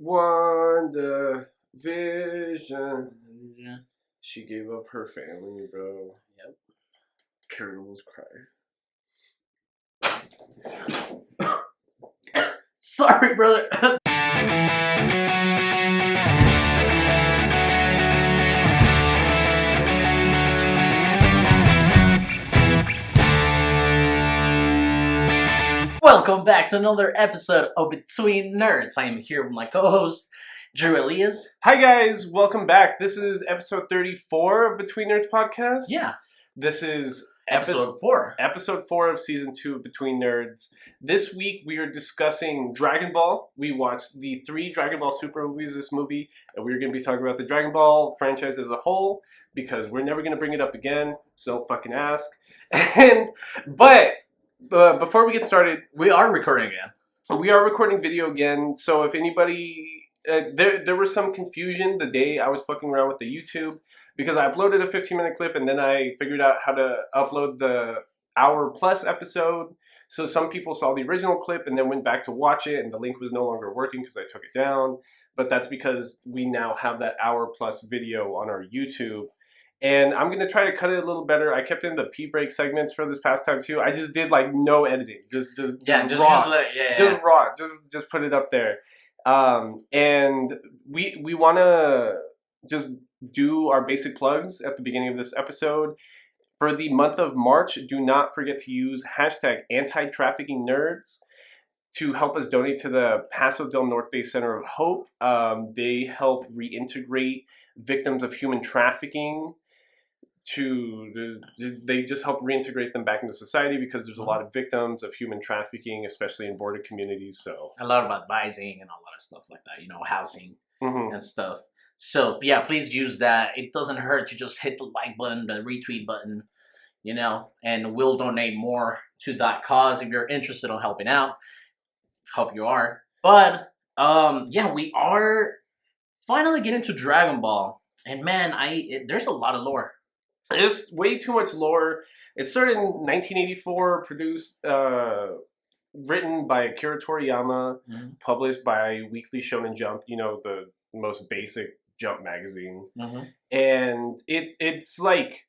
Wanda Vision. She gave up her family, bro. Yep. Karen was crying. Sorry, brother. Welcome back to another episode of Between Nerds. I am here with my co-host, Drew Elias. Hi guys, welcome back. This is episode 34 of Between Nerds podcast. Yeah. This is Episode 4. Episode 4 of season 2 of Between Nerds. This week we are discussing Dragon Ball. We watched the 3 Dragon Ball Super movies this movie, and we're going to be talking about the Dragon Ball franchise as a whole, because we're never going to bring it up again, so fucking ask. But before we get started, We are recording again. we are recording video again, so if anybody... there was some confusion the day I was fucking around with the YouTube, because I uploaded a 15-minute clip and then I figured out how to upload the hour-plus episode. So some people saw the original clip and then went back to watch it, and the link was no longer working because I took it down. But that's because we now have that hour-plus video on our YouTube. And I'm going to try to cut it a little better. I kept in the pee break segments for this past time too. I just did like no editing. Just raw. Just raw. Just put it up there. And we want to just do our basic plugs at the beginning of this episode. For the month of March, do not forget to use hashtag Anti-Trafficking-Nerds to help us donate to the Paso del Norte Center of Hope. They help reintegrate victims of human trafficking. They just help reintegrate them back into society, because there's a lot of victims of human trafficking, especially in border communities. So a lot of advising and a lot of stuff like that, housing and stuff. So yeah, please use that. It doesn't hurt to just hit the like button, the retweet button, and we'll donate more to that cause if you're interested in helping out. Hope you are. But we are finally getting to Dragon Ball, and man, there's a lot of lore. There's way too much lore. It started in 1984, produced, written by Akira Toriyama, published by Weekly Shonen Jump, the most basic Jump magazine. And it's like,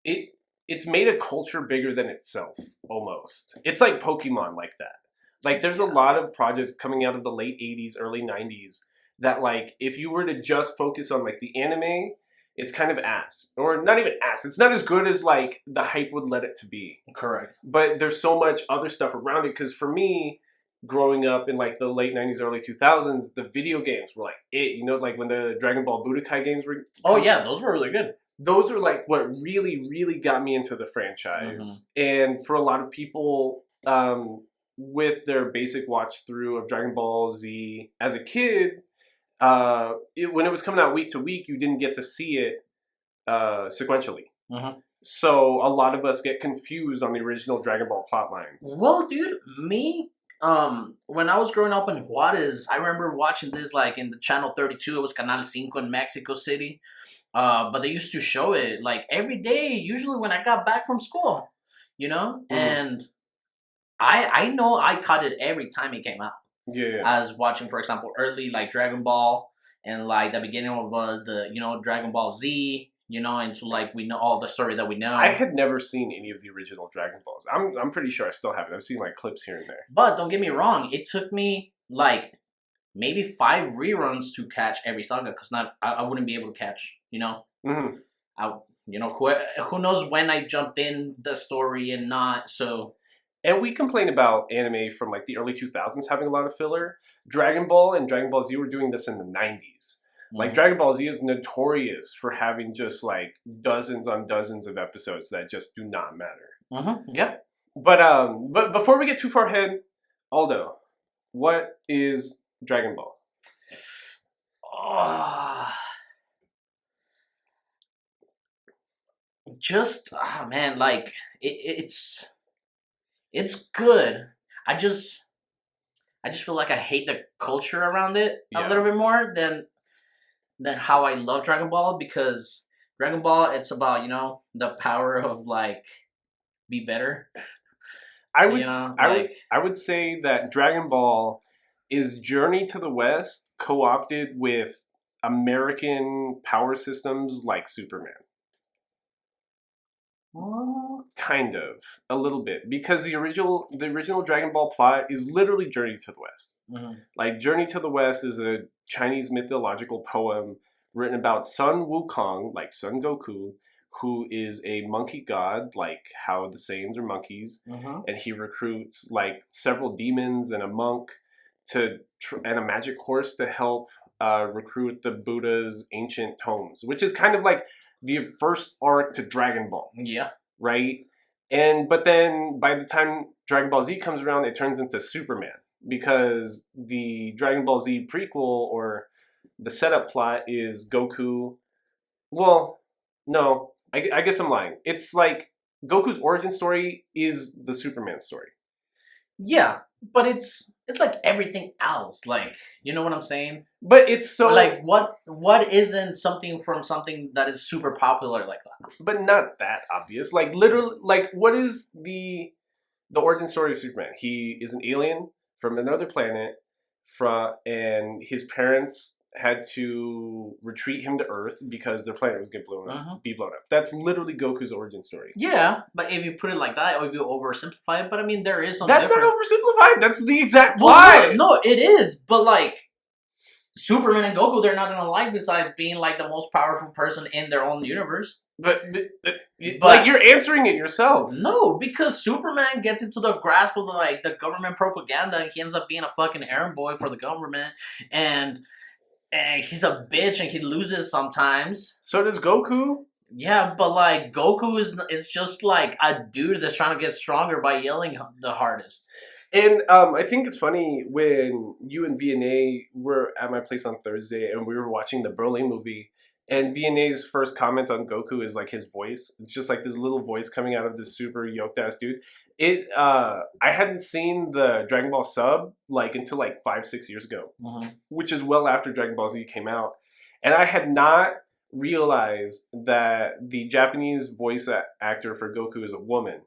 it's made a culture bigger than itself, almost. It's like Pokemon like that. Like, there's a lot of projects coming out of the late 80s, early 90s, that, like, if you were to just focus on, like, the anime, it's kind of ass. Or not even ass. It's not as good as, like, the hype would let it to be. Correct. But there's so much other stuff around it. Because for me, growing up in, like, the late 90s, early 2000s, the video games were, like, it. Like, when the Dragon Ball Budokai games were... Oh, yeah. Those were really good. Those are, like, what really, really got me into the franchise. And for a lot of people, with their basic watch-through of Dragon Ball Z as a kid... when it was coming out week to week, you didn't get to see it sequentially. So a lot of us get confused on the original Dragon Ball plot lines. Well, dude, me, when I was growing up in Juarez, I remember watching this like in the channel 32. It was Canal 5 in Mexico City. But they used to show it like every day, usually when I got back from school, and I know I caught it every time it came out. Yeah. I was watching, for example, early like Dragon Ball and like the beginning of the Dragon Ball Z, into like we know all the story that we know. I had never seen any of the original Dragon Balls. I'm pretty sure I still haven't. I've seen like clips here and there. But don't get me wrong, it took me like maybe 5 reruns to catch every saga, because I wouldn't be able to catch, who knows when I jumped in the story and not, so. And we complain about anime from like the early 2000s having a lot of filler. Dragon Ball and Dragon Ball Z were doing this in the 90s. Like Dragon Ball Z is notorious for having just like dozens on dozens of episodes that just do not matter. Yep. But before we get too far ahead, Aldo, what is Dragon Ball? Man, like it's good. I just feel like I hate the culture around it a little bit more than how I love Dragon Ball, because Dragon Ball, it's about, the power of like be better. I would say that Dragon Ball is Journey to the West co-opted with American power systems like Superman. Kind of, a little bit, because the original Dragon Ball plot is literally Journey to the West. Like Journey to the West is a Chinese mythological poem written about Sun Wukong, like Son Goku, who is a monkey god, like how the Saiyans are monkeys, and he recruits like several demons and a monk and a magic horse to help recruit the Buddha's ancient tomes, which is kind of like the first arc to Dragon Ball. Yeah. Right? But then by the time Dragon Ball Z comes around, it turns into Superman, because the Dragon Ball Z prequel, or the setup plot, is Goku. Well, no, I guess I'm lying. It's like Goku's origin story is the Superman story. Yeah, but it's like everything else. Like, you know what I'm saying? But it's so like what isn't something from something that is super popular like that? But not that obvious. Like literally, like what is the origin story of Superman? He is an alien from another planet, and his parents had to retreat him to Earth because their planet was going to be blown up. That's literally Goku's origin story. Yeah, but if you put it like that, or if you oversimplify it, but I mean, there is some That's difference. not oversimplified. That's the exact plot. Well, no, it is. But like, Superman and Goku, they're not gonna like, besides being like the most powerful person in their own universe. But like, you're answering it yourself. No, because Superman gets into the grasp of the government propaganda, and he ends up being a fucking errand boy for the government, and he's a bitch, and he loses sometimes. So does Goku. Yeah, but like Goku is just like a dude that's trying to get stronger by yelling the hardest. And I think it's funny when you and VNA were at my place on Thursday and we were watching the Broly movie, and VNA's first comment on Goku is like his voice. It's just like this little voice coming out of this super yoked ass dude. I hadn't seen the Dragon Ball sub like until like 5-6 years ago, which is well after Dragon Ball Z came out, and I had not realized that the Japanese voice actor for Goku is a woman.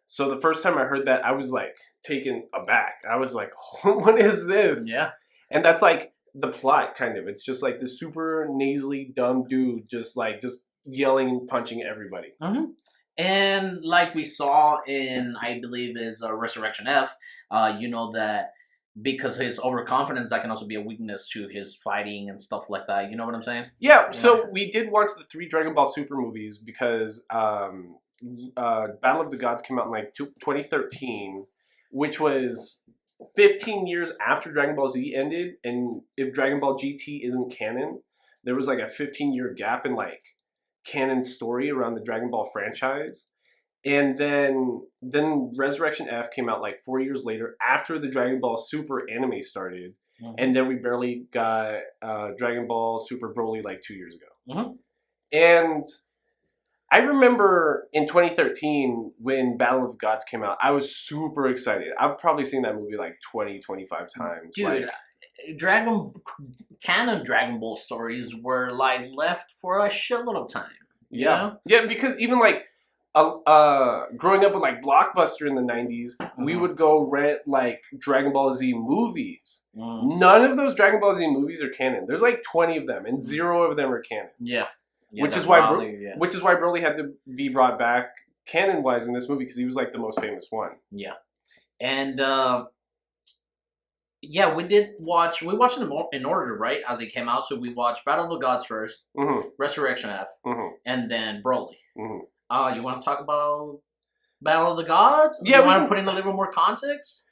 So the first time I heard that, I was like taken aback. I was like, what is this? Yeah. And that's like the plot, kind of. It's just like the super nasally dumb dude just yelling and punching everybody. And like we saw in, I believe, is Resurrection F, you know that because his overconfidence, that can also be a weakness to his fighting and stuff like that. You know what I'm saying? Yeah, so we did watch the 3 Dragon Ball Super movies because Battle of the Gods came out in like 2013, which was 15 years after Dragon Ball Z ended. And if Dragon Ball GT isn't canon, there was like a 15-year gap in like canon story around the Dragon Ball franchise. And then Resurrection F came out like 4 years later after the Dragon Ball Super anime started. And then we barely got Dragon Ball Super Broly like 2 years ago. And I remember in 2013 when Battle of the Gods came out, I was super excited. I've probably seen that movie like 20-25 times. Dude, canon Dragon Ball stories were like left for a shitload of time. Yeah. Yeah, because even like growing up with like Blockbuster in the 90s, we would go rent like Dragon Ball Z movies. None of those Dragon Ball Z movies are canon. There's like 20 of them, and 0 of them are canon. Yeah, which is why Broly had to be brought back canon-wise in this movie, because he was like the most famous one. Yeah, and we watched them in order, right, as they came out. So we watched Battle of the Gods first, Resurrection F, and then Broly. You want to talk about Battle of the Gods? Yeah, you want to put in a little more context?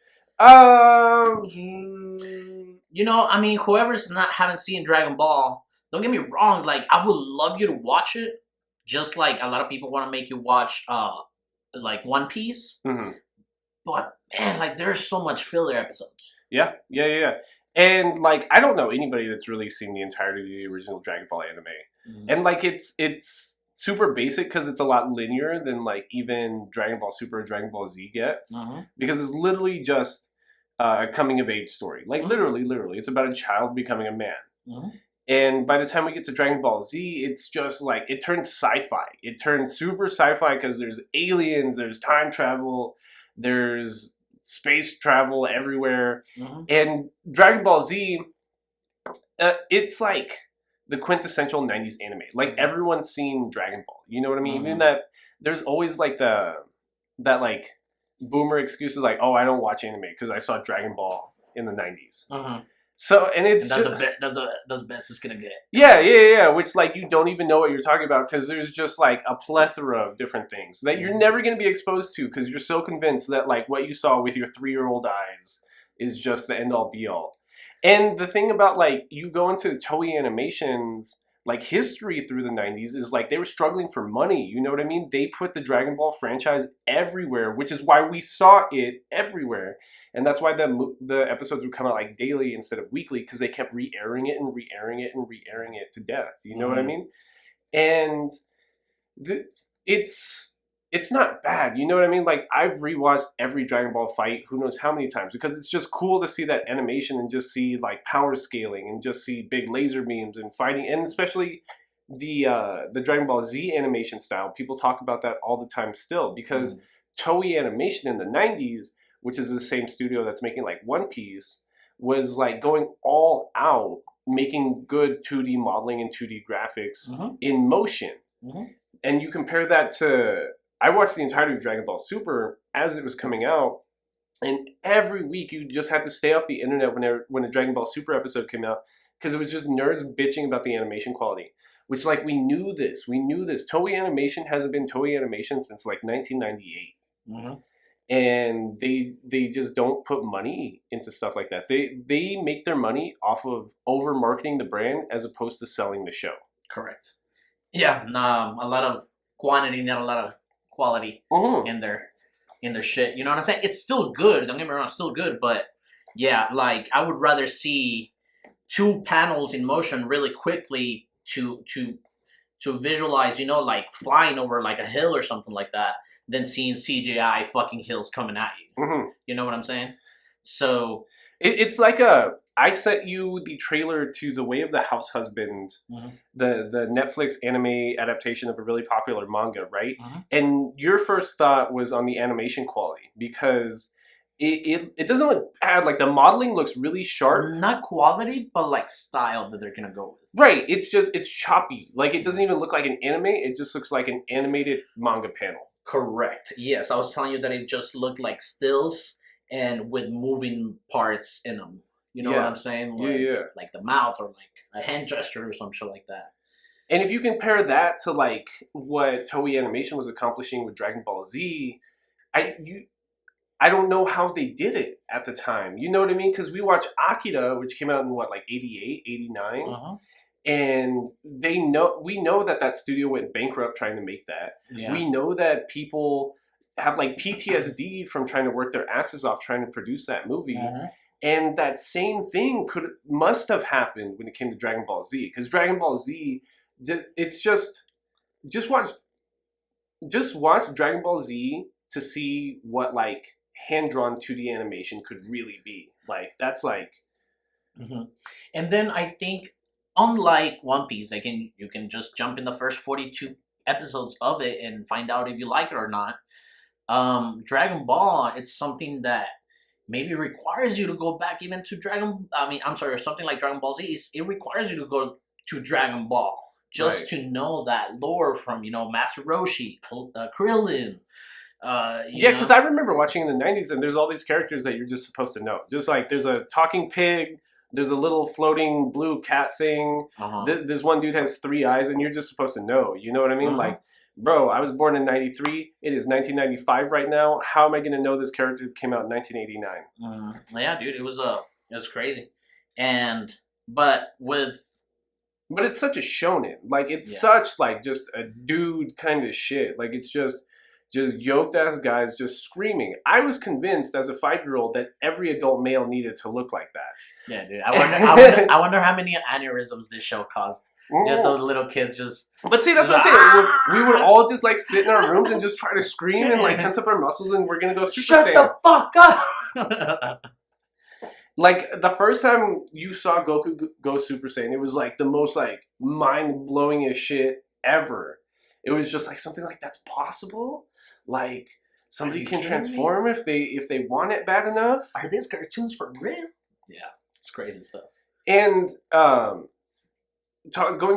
You know, I mean, whoever's haven't seen Dragon Ball, don't get me wrong. Like, I would love you to watch it, just like a lot of people want to make you watch, like One Piece. But man, like, there's so much filler episodes. Yeah. And like, I don't know anybody that's really seen the entirety of the original Dragon Ball anime, and like, it's super basic because it's a lot linear than like even Dragon Ball Super or Dragon Ball Z gets, because it's literally just a coming of age story. Like literally, it's about a child becoming a man. And by the time we get to Dragon Ball Z, it's just like, it turns sci-fi. It turns super sci-fi because there's aliens, there's time travel, there's space travel everywhere. And Dragon Ball Z, It's like the quintessential 90s anime. Like everyone's seen Dragon Ball. You know what I mean? Even that there's always like that like boomer excuses like, oh, I don't watch anime because I saw Dragon Ball in the 90s. So and it's that's the best it's gonna get. Yeah. Which like you don't even know what you're talking about because there's just like a plethora of different things that you're never gonna be exposed to because you're so convinced that like what you saw with your 3-year-old eyes is just the end all be all. And the thing about like you go into Toei Animation's like history through the 90s is like they were struggling for money. You know what I mean? They put the Dragon Ball franchise everywhere, which is why we saw it everywhere. And that's why the episodes would come out like daily instead of weekly because they kept re-airing it and re-airing it and re-airing it to death. You know what I mean? And it's not bad. You know what I mean? Like I've rewatched every Dragon Ball fight, who knows how many times, because it's just cool to see that animation and just see like power scaling and just see big laser beams and fighting, and especially the Dragon Ball Z animation style. People talk about that all the time still because Toei Animation in the 90s, which is the same studio that's making like One Piece, was like going all out making good 2D modeling and 2D graphics in motion. And you compare that to, I watched the entirety of Dragon Ball Super as it was coming out, and every week you just had to stay off the internet when a Dragon Ball Super episode came out because it was just nerds bitching about the animation quality. Which, like, we knew this. Toei Animation hasn't been Toei Animation since like 1998. And they just don't put money into stuff like that. They make their money off of over marketing the brand as opposed to selling the show. Correct. Yeah, a lot of quantity, not a lot of quality in their shit. You know what I'm saying? It's still good. Don't get me wrong, it's still good. But yeah, like I would rather see 2 panels in motion really quickly to visualize, you know, like flying over like a hill or something like that, than seeing CGI fucking hills coming at you. You know what I'm saying? So it's like I sent you the trailer to The Way of the House Husband, the Netflix anime adaptation of a really popular manga, right? And your first thought was on the animation quality because it doesn't look bad. Like the modeling looks really sharp. Not quality, but like style that they're gonna go with. Right. It's choppy. Like it doesn't even look like an anime. It just looks like an animated manga panel. Correct. Yes, I was telling you that it just looked like stills and with moving parts in them. You know what I'm saying? Like, like the mouth or like a hand gesture or some shit like that. And if you compare that to like what Toei Animation was accomplishing with Dragon Ball Z, I don't know how they did it at the time. You know what I mean? Because we watched Akira, which came out in what, like 88, 89? And we know that studio went bankrupt trying to make that. We know that people have like PTSD from trying to work their asses off trying to produce that movie. And that same thing must have happened when it came to Dragon Ball Z. Because Dragon Ball Z, it's just watch Dragon Ball Z to see what like hand-drawn 2D animation could really be. Like that's like. And then I think, unlike One Piece, you can just jump in the first 42 episodes of it and find out if you like it or not. Dragon Ball, it's something that maybe requires you to go back even to something like Dragon Ball Z. It requires you to go to Dragon Ball just to know that lore from, you know, Master Roshi, Krillin. Because I remember watching in the 90s and there's all these characters that you're just supposed to know. Just like there's a talking pig, there's a little floating blue cat thing. This one dude has 3 eyes and you're just supposed to know. You know what I mean? Like, bro, I was born in 93. It is 1995 right now. How am I going to know this character that came out in 1989? Yeah, dude, it was crazy. But it's such a shonen. Like, it's such, like, just a dude kind of shit. Like, it's just yoked ass guys just screaming. I was convinced as a 5-year-old that every adult male needed to look like that. Yeah, dude. I wonder how many aneurysms this show caused. Just those little kids just. But see, that's what I'm saying. We would all just like sit in our rooms and just try to scream and like tense up our muscles, and we're gonna go Super Saiyan. Shut the fuck up! Like the first time you saw Goku go Super Saiyan, it was like the most like mind blowing shit ever. It was just like something like that's possible. Like somebody can transform if they want it bad enough. Are these cartoons for real? Yeah, it's crazy stuff. And going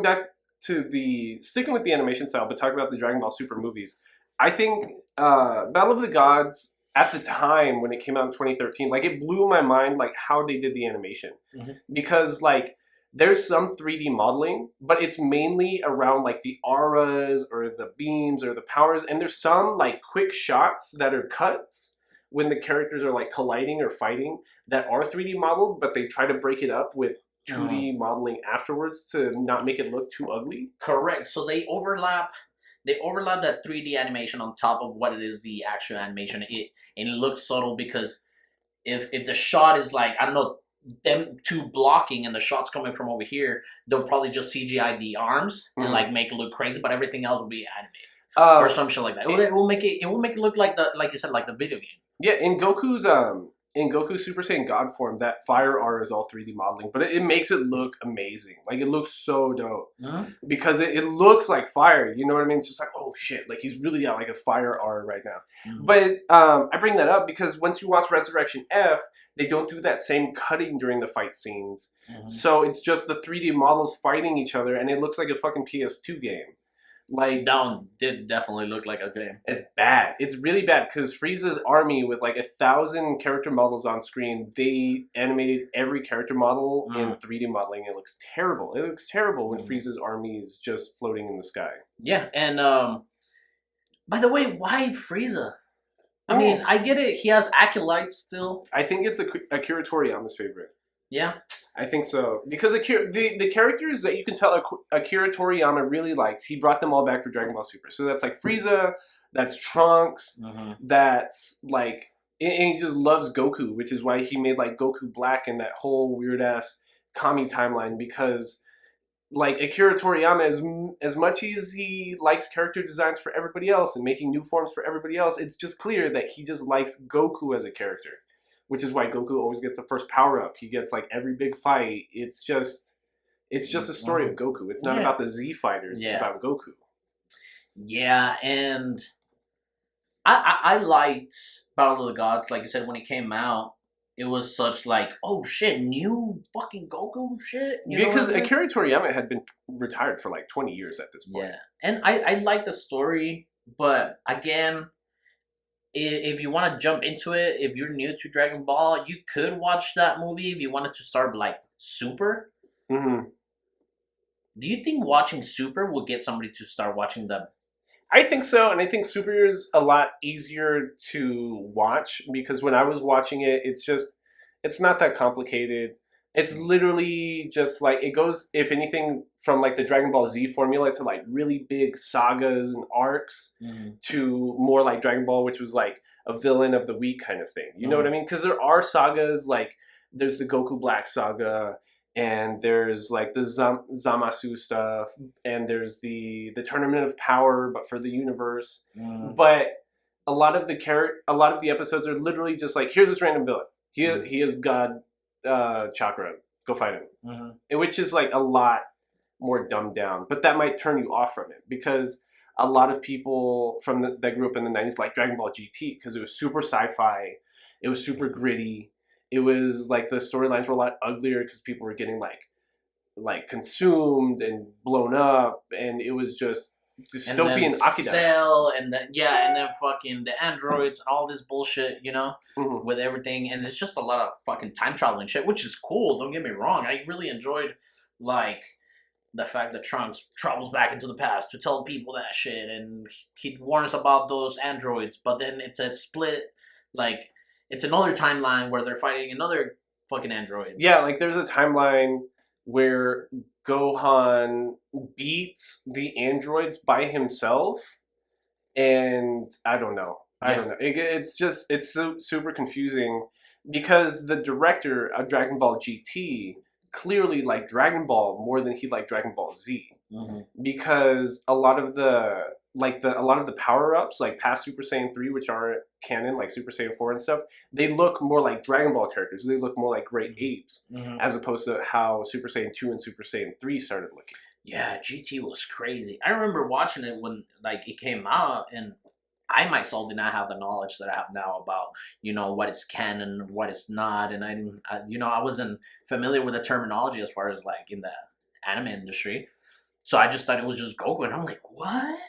back to sticking with the animation style, but talking about the Dragon Ball Super movies, I think Battle of the Gods at the time when it came out in 2013, like it blew my mind, like how they did the animation, because like there's some 3D modeling, but it's mainly around like the auras or the beams or the powers, and there's some like quick shots that are cuts when the characters are like colliding or fighting that are 3D modeled, but they try to break it up with 2D modeling afterwards to not make it look too ugly. Correct. So they overlap that 3D animation on top of what it is the actual animation. It looks subtle because if the shot is like, I don't know, them two blocking and the shot's coming from over here, they'll probably just CGI the arms and like make it look crazy, but everything else will be animated or some shit like that. It will make it look like like you said, like the video game. Yeah, in Goku's Super Saiyan God form, that fire art is all 3D modeling, but it makes it look amazing. Like it looks so dope because it looks like fire. You know what I mean? It's just like, oh shit, like he's really got like a fire art right now. But I bring that up because once you watch Resurrection F, they don't do that same cutting during the fight scenes. So it's just the 3D models fighting each other, and it looks like a fucking PS2 game. Like that one did definitely look like a game. It's bad. It's really bad because Frieza's army with like 1,000 character models on screen, they animated every character model in 3D modeling. It looks terrible. It looks terrible when Frieza's army is just floating in the sky. Yeah, and by the way, why Frieza? I mean, I get it. He has acolytes still. I think it's Akira Toriyama's favorite. Yeah, I think so because the characters that you can tell Akira Toriyama really likes, he brought them all back for Dragon Ball Super. So that's like Frieza, that's Trunks, that's like, and he just loves Goku, which is why he made like Goku Black and that whole weird ass Kami timeline, because like Akira Toriyama, as much as he likes character designs for everybody else and making new forms for everybody else, it's just clear that he just likes Goku as a character. Which is why Goku always gets the first power up. He gets like every big fight. It's just a story of Goku. It's not about the Z fighters. It's about Goku. Yeah, and I liked Battle of the Gods. Like you said, when it came out, it was such like, oh shit, new fucking Goku shit. Because Akira Toriyama had been retired for like 20 years at this point. Yeah, and I like the story, but again, if you want to jump into it, if you're new to Dragon Ball, you could watch that movie if you wanted to start like Super. Do you think watching Super will get somebody to start watching them? I think so, and I think Super is a lot easier to watch because when I was watching it, it's not that complicated. It's literally just like, it goes, if anything, from like the Dragon Ball Z formula to like really big sagas and arcs to more like Dragon Ball, which was like a villain of the week kind of thing. You know what I mean? Because there are sagas, like there's the Goku Black saga, and there's like the Zamasu stuff, and there's the Tournament of Power, but for the universe. But a lot of the episodes are literally just like, here's this random villain. He is God Chakra. Go fight him. Which is like a lot more dumbed down, but that might turn you off from it because a lot of people that grew up in the 90s like Dragon Ball GT because it was super sci-fi, it was super gritty, it was like the storylines were a lot uglier because people were getting like consumed and blown up, and it was just dystopian Akira. Cell and then fucking the androids and all this bullshit, with everything, and it's just a lot of fucking time traveling shit, which is cool. Don't get me wrong. I really enjoyed like the fact that Trunks travels back into the past to tell people that shit, and he warns about those androids. But then it's a split, like it's another timeline where they're fighting another fucking android. Yeah, like there's a timeline where Gohan beats the androids by himself, and I don't know. It's so super confusing because the director of Dragon Ball GT clearly liked Dragon Ball more than he liked Dragon Ball Z, because a lot of the power-ups, like past Super Saiyan 3, which aren't canon, like Super Saiyan 4 and stuff, they look more like Dragon Ball characters. They look more like great apes, as opposed to how Super Saiyan 2 and Super Saiyan 3 started looking. Yeah, GT was crazy. I remember watching it when like it came out, and I myself did not have the knowledge that I have now about, what is canon and what is not, and I wasn't familiar with the terminology as far as like in the anime industry, so I just thought it was just Goku, and I'm like, what?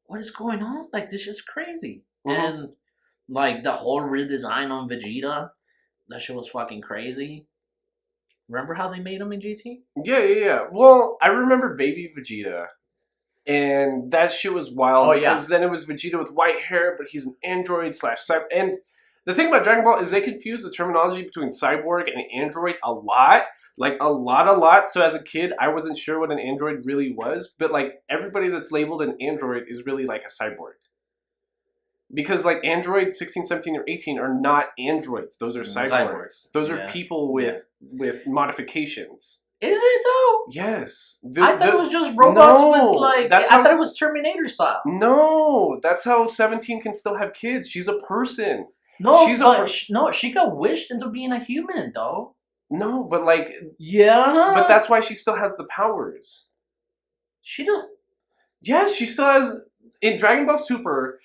What is going on? Like, this is crazy, and like the whole redesign on Vegeta, that shit was fucking crazy. Remember how they made him in GT? Yeah. Well, I remember Baby Vegeta. And that shit was wild because then it was Vegeta with white hair, but he's an android / cyborg. And the thing about Dragon Ball is they confuse the terminology between cyborg and android a lot. Like, a lot. So as a kid, I wasn't sure what an android really was. But, like, everybody that's labeled an android is really, like, a cyborg. Because, like, android 16, 17, or 18 are not androids. Those are cyborgs. Those are people with modifications. Is it though? Yes. I thought it was just robots with like. I thought it was Terminator style. No, that's how 17 can still have kids. She's a person. No, she got wished into being a human though. No, but like. Yeah. But that's why she still has the powers. She does. Yes, she still has. In Dragon Ball Super,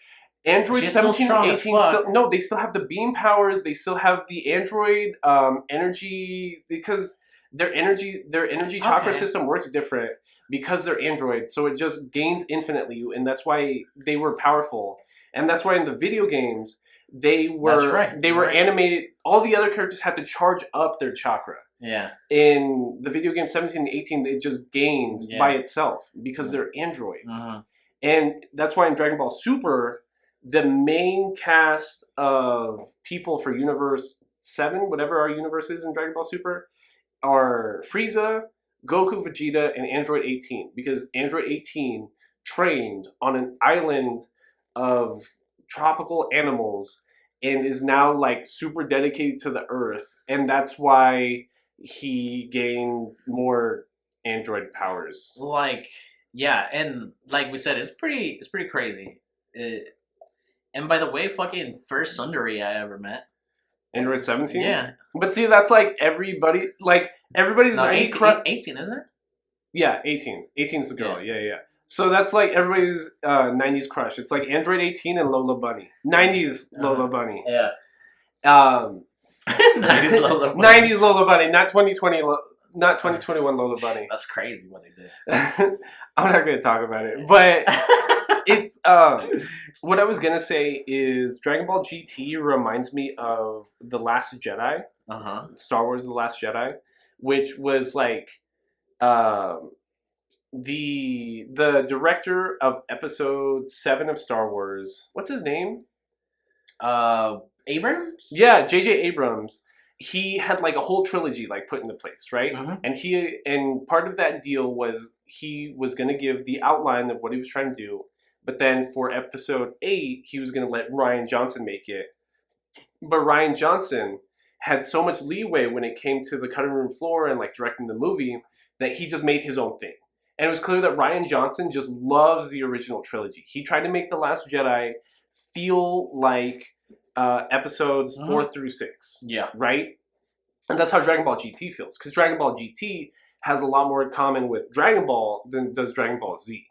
Android 17 and 18 they still have the beam powers. They still have the android energy because. Their energy chakra system works different because they're androids, so it just gains infinitely, and that's why they were powerful. And that's why in the video games they were animated. All the other characters had to charge up their chakra. Yeah. In the video game 17 and 18, it just gains by itself because they're androids. And that's why in Dragon Ball Super, the main cast of people for Universe 7, whatever our universe is in Dragon Ball Super, are Frieza, Goku, Vegeta, and Android 18. Because Android 18 trained on an island of tropical animals and is now like super dedicated to the Earth. And that's why he gained more android powers. Like, yeah, and like we said, it's pretty crazy. And by the way, fucking first Sundari I ever met. Android 17? Yeah. But see, that's like everybody's 18, isn't it? Yeah, 18. 18's the girl. Yeah. So that's like everybody's 90s crush. It's like Android 18 and Lola Bunny. 90s Lola Bunny. Yeah. 90s Lola Bunny. 90s Lola Bunny, not 2020 not 2021 Lola Bunny. That's crazy what they did. I'm not going to talk about it. But it's what I was going to say is Dragon Ball GT reminds me of The Last Jedi. Star Wars The Last Jedi, which was like the director of episode 7 of Star Wars. What's his name? Abrams? Yeah, J.J. Abrams. He had like a whole trilogy like put into place, right? And part of that deal was he was going to give the outline of what he was trying to do, but then for episode 8 he was going to let Rian Johnson make it. But Rian Johnson had so much leeway when it came to the cutting room floor and like directing the movie that he just made his own thing. And it was clear that Rian Johnson just loves the original trilogy. He tried to make The Last Jedi feel like episodes 4 through 6. Yeah. Right? And that's how Dragon Ball GT feels. Because Dragon Ball GT has a lot more in common with Dragon Ball than does Dragon Ball Z.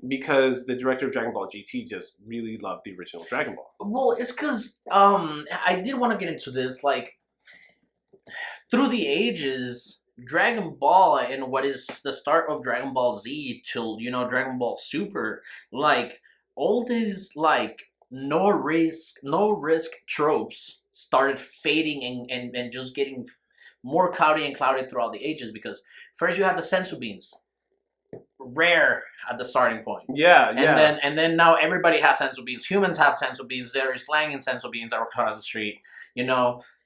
Because the director of Dragon Ball GT just really loved the original Dragon Ball. Well, it's because I did want to get into this. Like, through the ages, Dragon Ball and what is the start of Dragon Ball Z till, Dragon Ball Super, like, all these, like, no risk tropes started fading and just getting more cloudy and cloudy throughout the ages, because first you had the sensu beans, rare at the starting point. And then now everybody has sensu beans. Humans have sensu beans. There is slang in sensu beans across the street.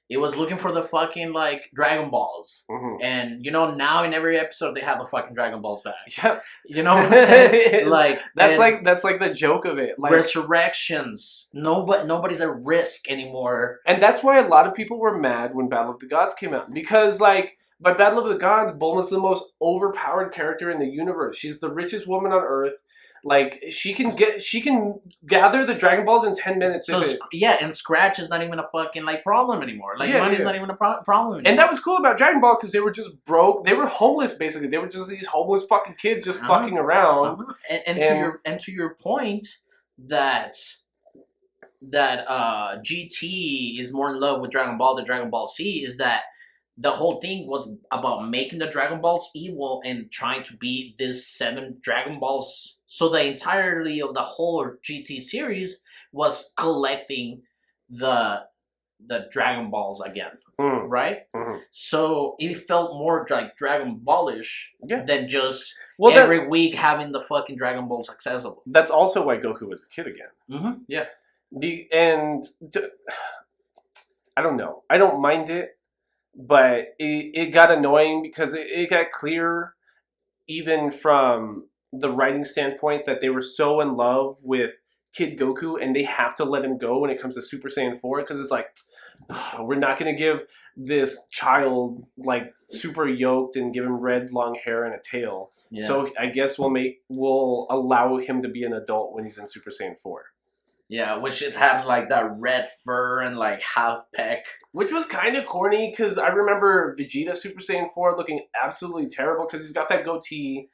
It was looking for the fucking like Dragon Balls, and now in every episode they have the fucking Dragon Balls back. Yep. You know what I'm saying? Like that's like the joke of it. Like resurrections. Nobody's at risk anymore. And that's why a lot of people were mad when Battle of the Gods came out, because like by Battle of the Gods, Bulma's the most overpowered character in the universe. She's the richest woman on Earth. Like she can gather the Dragon Balls in 10 minutes. So and Scratch is not even a fucking like problem anymore. Like money's not even a problem anymore. And that was cool about Dragon Ball because they were just broke. They were homeless basically. They were just these homeless fucking kids just fucking around. And to your point, that GT is more in love with Dragon Ball than Dragon Ball Z is that the whole thing was about making the Dragon Balls evil and trying to beat these 7 Dragon Balls. So the entirety of the whole GT series was collecting the Dragon Balls again, right? Mm-hmm. So it felt more like Dragon Ballish than just every week having the fucking Dragon Balls accessible. That's also why Goku was a kid again. Mm-hmm. Yeah. I don't know. I don't mind it, but it got annoying because it got clear, even from the writing standpoint, that they were so in love with Kid Goku and they have to let him go when it comes to Super Saiyan 4 because it's like, we're not going to give this child like super yoked and give him red long hair and a tail. Yeah. So I guess we'll allow him to be an adult when he's in Super Saiyan 4. Yeah, which it had like that red fur and like half peck. Which was kind of corny because I remember Vegeta Super Saiyan 4 looking absolutely terrible because he's got that goatee.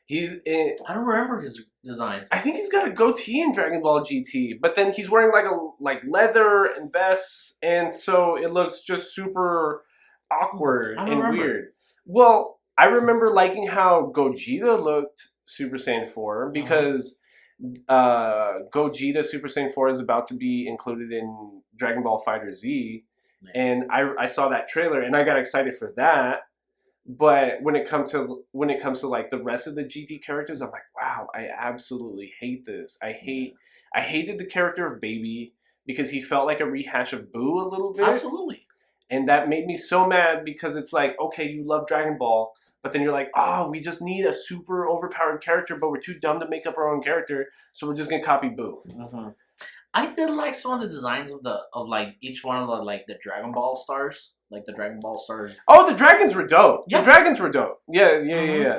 I don't remember his design. I think he's got a goatee in Dragon Ball GT, but then he's wearing like leather and vests, and so it looks just super awkward and weird. Well, I remember liking how Gogeta looked Super Saiyan 4 because Gogeta Super Saiyan 4 is about to be included in Dragon Ball Fighter Z, and I saw that trailer and I got excited for that. But when it comes to like the rest of the GT characters, I'm like, wow, I absolutely hate this. I hated the character of Baby because he felt like a rehash of Boo a little bit. Absolutely. And that made me so mad because it's like, okay, you love Dragon Ball, but then you're like, oh, we just need a super overpowered character, but we're too dumb to make up our own character, so we're just gonna copy Boo. Mm-hmm. I did like some of the designs of like each one of the Dragon Ball stars. Like the Dragon Ball stars. Oh, the dragons were dope. Yeah. The dragons were dope. Yeah.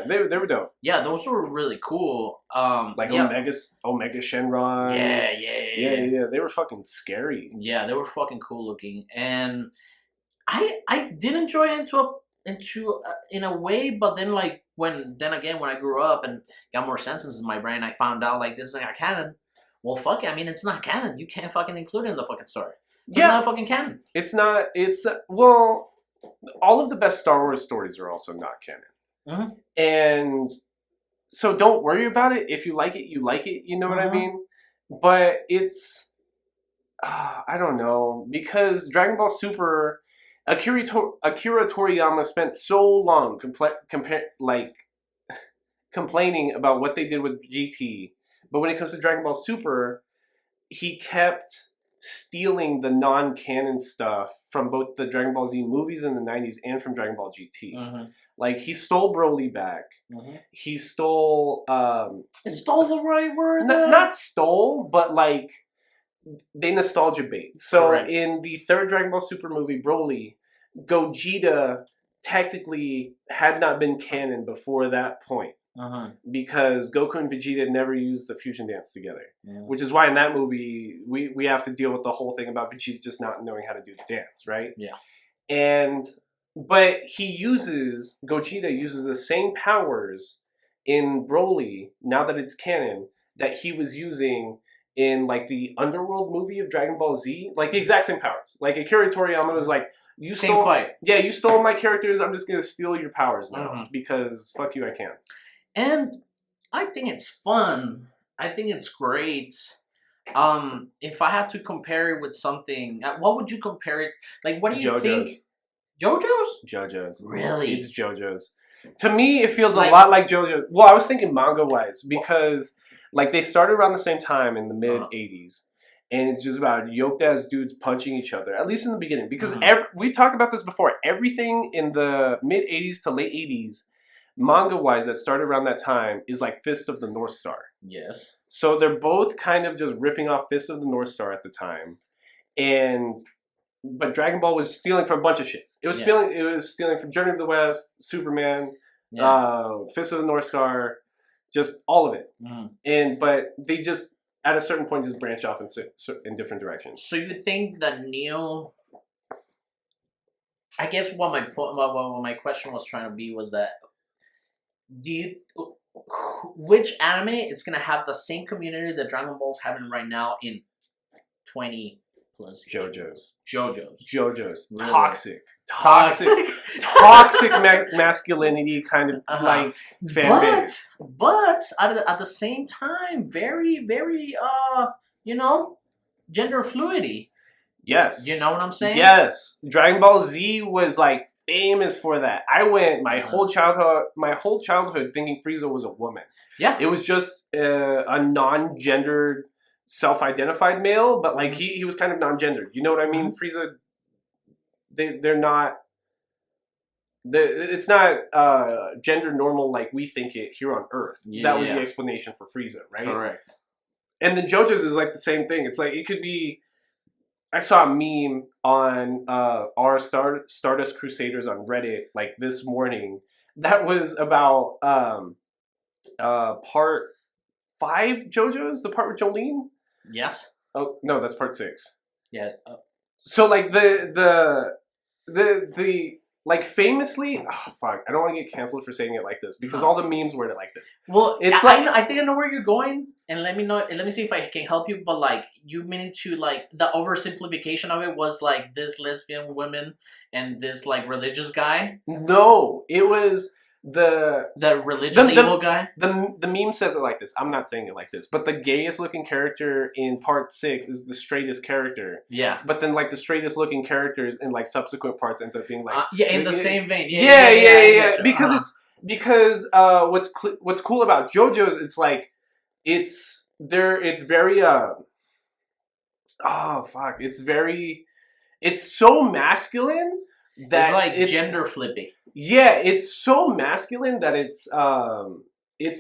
They were dope. Yeah, those were really cool. Omega Shenron. Yeah. They were fucking scary. Yeah, they were fucking cool looking, and I did enjoy it in a way, but then when I grew up and got more senses in my brain, I found out like this is not canon. Well, fuck it. I mean, it's not canon. You can't fucking include it in the fucking story. It's not fucking canon. It's not. Well, all of the best Star Wars stories are also not canon. Mm-hmm. And so don't worry about it. If you like it, you like it. You know what I mean? But it's, I don't know, because Dragon Ball Super, Akira Toriyama spent so long complaining about what they did with GT. But when it comes to Dragon Ball Super, he kept stealing the non-canon stuff from both the Dragon Ball Z movies in the 90s and from Dragon Ball GT. Mm-hmm. Like, he stole Broly back. Mm-hmm. He stole... Is stole the right word? Not stole, but, like, they nostalgia bait. So, correct. In the third Dragon Ball Super movie, Broly, Gogeta technically had not been canon before that point. Uh-huh. Because Goku and Vegeta never used the fusion dance together. Yeah. Which is why in that movie, we have to deal with the whole thing about Vegeta just not knowing how to do the dance, right? Yeah. But Gogeta uses the same powers in Broly, now that it's canon, that he was using in, like, the Underworld movie of Dragon Ball Z. Like, the exact same powers. Like, Akira Toriyama was like, you stole my characters, I'm just going to steal your powers now. Because fuck you, I can. And I think it's fun. I think it's great. If I had to compare it with something, what would you compare it? Like, what do you think? JoJo's? JoJo's. Really? It's JoJo's. To me, it feels a lot like JoJo's. Well, I was thinking manga-wise because, like, they started around the same time in the mid-'80s. And it's just about yoked-ass dudes punching each other, at least in the beginning. Because we've talked about this before. Everything in the mid-'80s to late '80s, manga-wise, that started around that time is like Fist of the North Star. Yes. So they're both kind of just ripping off Fist of the North Star at the time. But Dragon Ball was stealing from a bunch of shit. It was stealing from Journey of the West, Superman, Fist of the North Star, just all of it. But they just, at a certain point, just branch off in different directions. So you think that Neo... I guess what my question was trying to be was that which anime is gonna have the same community that Dragon Ball's having right now in 20 plus JoJo's. Really? Toxic masculinity kind of like fan base. But at the same time, very, very, gender fluidity. Yes. You know what I'm saying? Yes. Dragon Ball Z was like famous for that. I went my whole childhood thinking Frieza was a woman. Yeah. It was just a non-gendered, self-identified male, but like he was kind of non-gendered. You know what I mean? Frieza, they're not. It's not gender normal like we think it here on Earth. That was the explanation for Frieza, right? Correct. And then JoJo's is like the same thing. It's like it could be. I saw a meme on our Stardust Crusaders on Reddit like this morning that was about part 5 JoJo's, the part with Jolene. Yes. Oh no, that's part 6. Yeah. So like the like famously, oh fuck, I don't want to get canceled for saying it like this because all the memes word it like this. Well, it's I think I know where you're going, and let me see if I can help you. But like you meaning to like the oversimplification of it was like this lesbian woman and this like religious guy. No, it was the religious evil guy. The meme says it like this. I'm not saying it like this, but the gayest looking character in part 6 is the straightest character. Yeah. But then like the straightest looking characters in like subsequent parts end up being like in the same vein. Yeah. Because what's cool about JoJo's, it's like it's very it's so masculine that it's like gender flippy. Yeah, it's so masculine that it's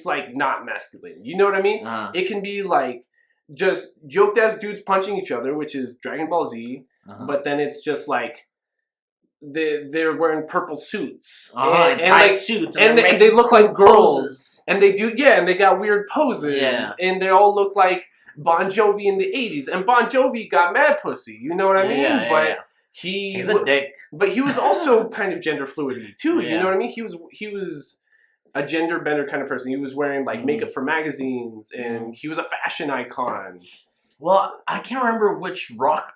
like not masculine. You know what I mean? It can be like just joked ass dudes punching each other, which is Dragon Ball Z, but then it's just like they're wearing purple suits and like suits and they look like girls poses. And they do and they got weird poses and they all look like Bon Jovi in the 80s, and Bon Jovi got mad pussy. You know what I mean? But he's a dick. But he was also kind of gender fluidity too. You know what I mean? He was a gender bender kind of person. He was wearing like makeup for magazines, and he was a fashion icon. Well, I can't remember which rock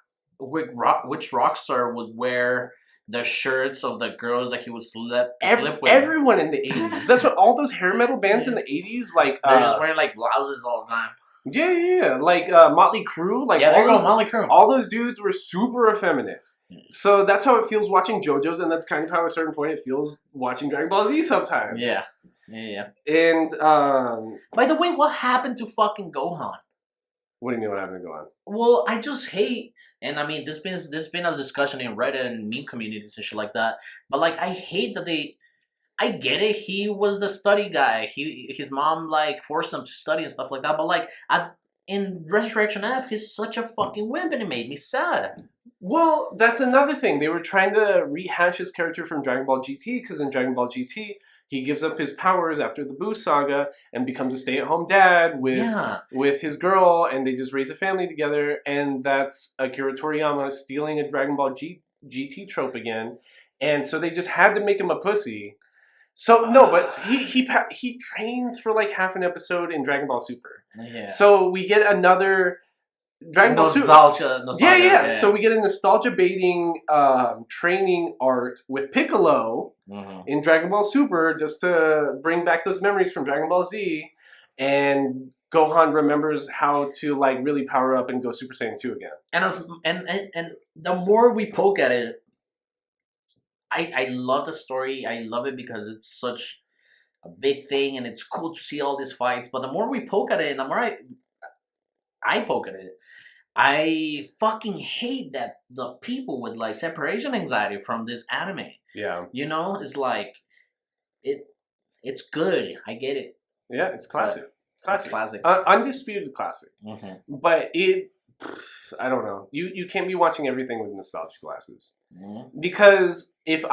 star would wear the shirts of the girls that he would slip with. Everyone in the 80s. That's what all those hair metal bands in the 80s like. They're just wearing like blouses all the time. Yeah. Like Motley Crue. Like there goes Motley Crue. All those dudes were super effeminate. So that's how it feels watching JoJo's, and that's kind of how at a certain point it feels watching Dragon Ball Z sometimes. Yeah. And by the way, what happened to fucking Gohan? What do you mean what happened to Gohan? Well, I just hate, and I mean, there's been a discussion in Reddit and meme communities and shit like that. But like, I hate that I get it. He was the study guy. His mom like forced him to study and stuff like that. But like, in Resurrection F, he's such a fucking wimp, and it made me sad. Well, that's another thing. They were trying to rehash his character from Dragon Ball GT, because in Dragon Ball GT, he gives up his powers after the Buu saga and becomes a stay-at-home dad with his girl, and they just raise a family together. And that's Akira Toriyama stealing a Dragon Ball GT trope again. And so they just had to make him a pussy. So no, but he trains for like half an episode in Dragon Ball Super. Yeah. So we get another Dragon Ball Super. Nostalgia. Yeah. So we get a nostalgia baiting training arc with Piccolo in Dragon Ball Super, just to bring back those memories from Dragon Ball Z, and Gohan remembers how to like really power up and go Super Saiyan 2 again. And the more we poke at it, I love the story. I love it because it's such a big thing, and it's cool to see all these fights. But the more we poke at it, and the more I poke at it, I fucking hate that the people with like separation anxiety from this anime. Yeah. You know, it's like it's good. I get it. Yeah, it's classic. Classic. Undisputed classic. Mm-hmm. But I don't know. You can't be watching everything with nostalgia glasses. Mm-hmm. Because if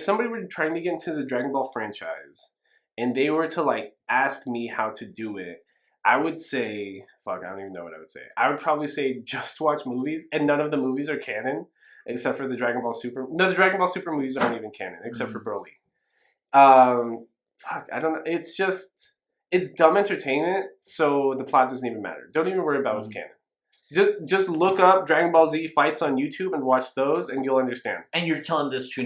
somebody were trying to get into the Dragon Ball franchise and they were to like ask me how to do it, I would say, I don't even know what I would say. I would probably say just watch movies, and none of the movies are canon except for the Dragon Ball Super. No, the Dragon Ball Super movies aren't even canon except for Broly. I don't know. It's it's dumb entertainment, so the plot doesn't even matter. Don't even worry about what's canon. Just look up Dragon Ball Z fights on YouTube and watch those, and you'll understand. And you're telling this to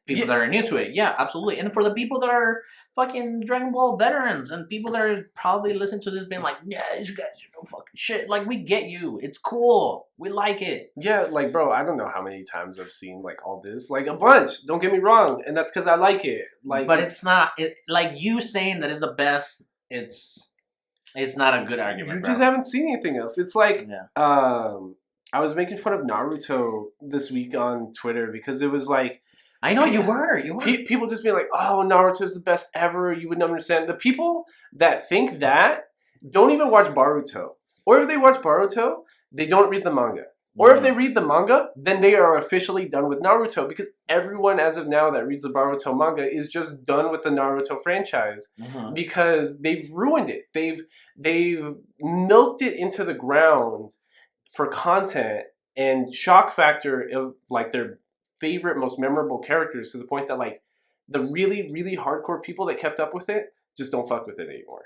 people that are new to it. Yeah, absolutely. And for the people that are fucking Dragon Ball veterans and people that are probably listening to this being like, yeah, you guys are no fucking shit. Like, we get you. It's cool. We like it. Yeah, like, bro, I don't know how many times I've seen, like, all this. Like, a bunch. Don't get me wrong. And that's because I like it. Like, but it's not, like, you saying that it's the best, it's not a good argument. You just haven't seen anything else. It's like, I was making fun of Naruto this week on Twitter because it was like, I know you were. People just being like, oh, Naruto's the best ever. You wouldn't understand. The people that think that don't even watch Boruto. Or if they watch Boruto, they don't read the manga. Or if they read the manga, then they are officially done with Naruto, because everyone as of now that reads the Boruto manga is just done with the Naruto franchise because they've ruined it. They've milked it into the ground for content and shock factor of like their favorite, most memorable characters, to the point that like the really, really hardcore people that kept up with it just don't fuck with it anymore.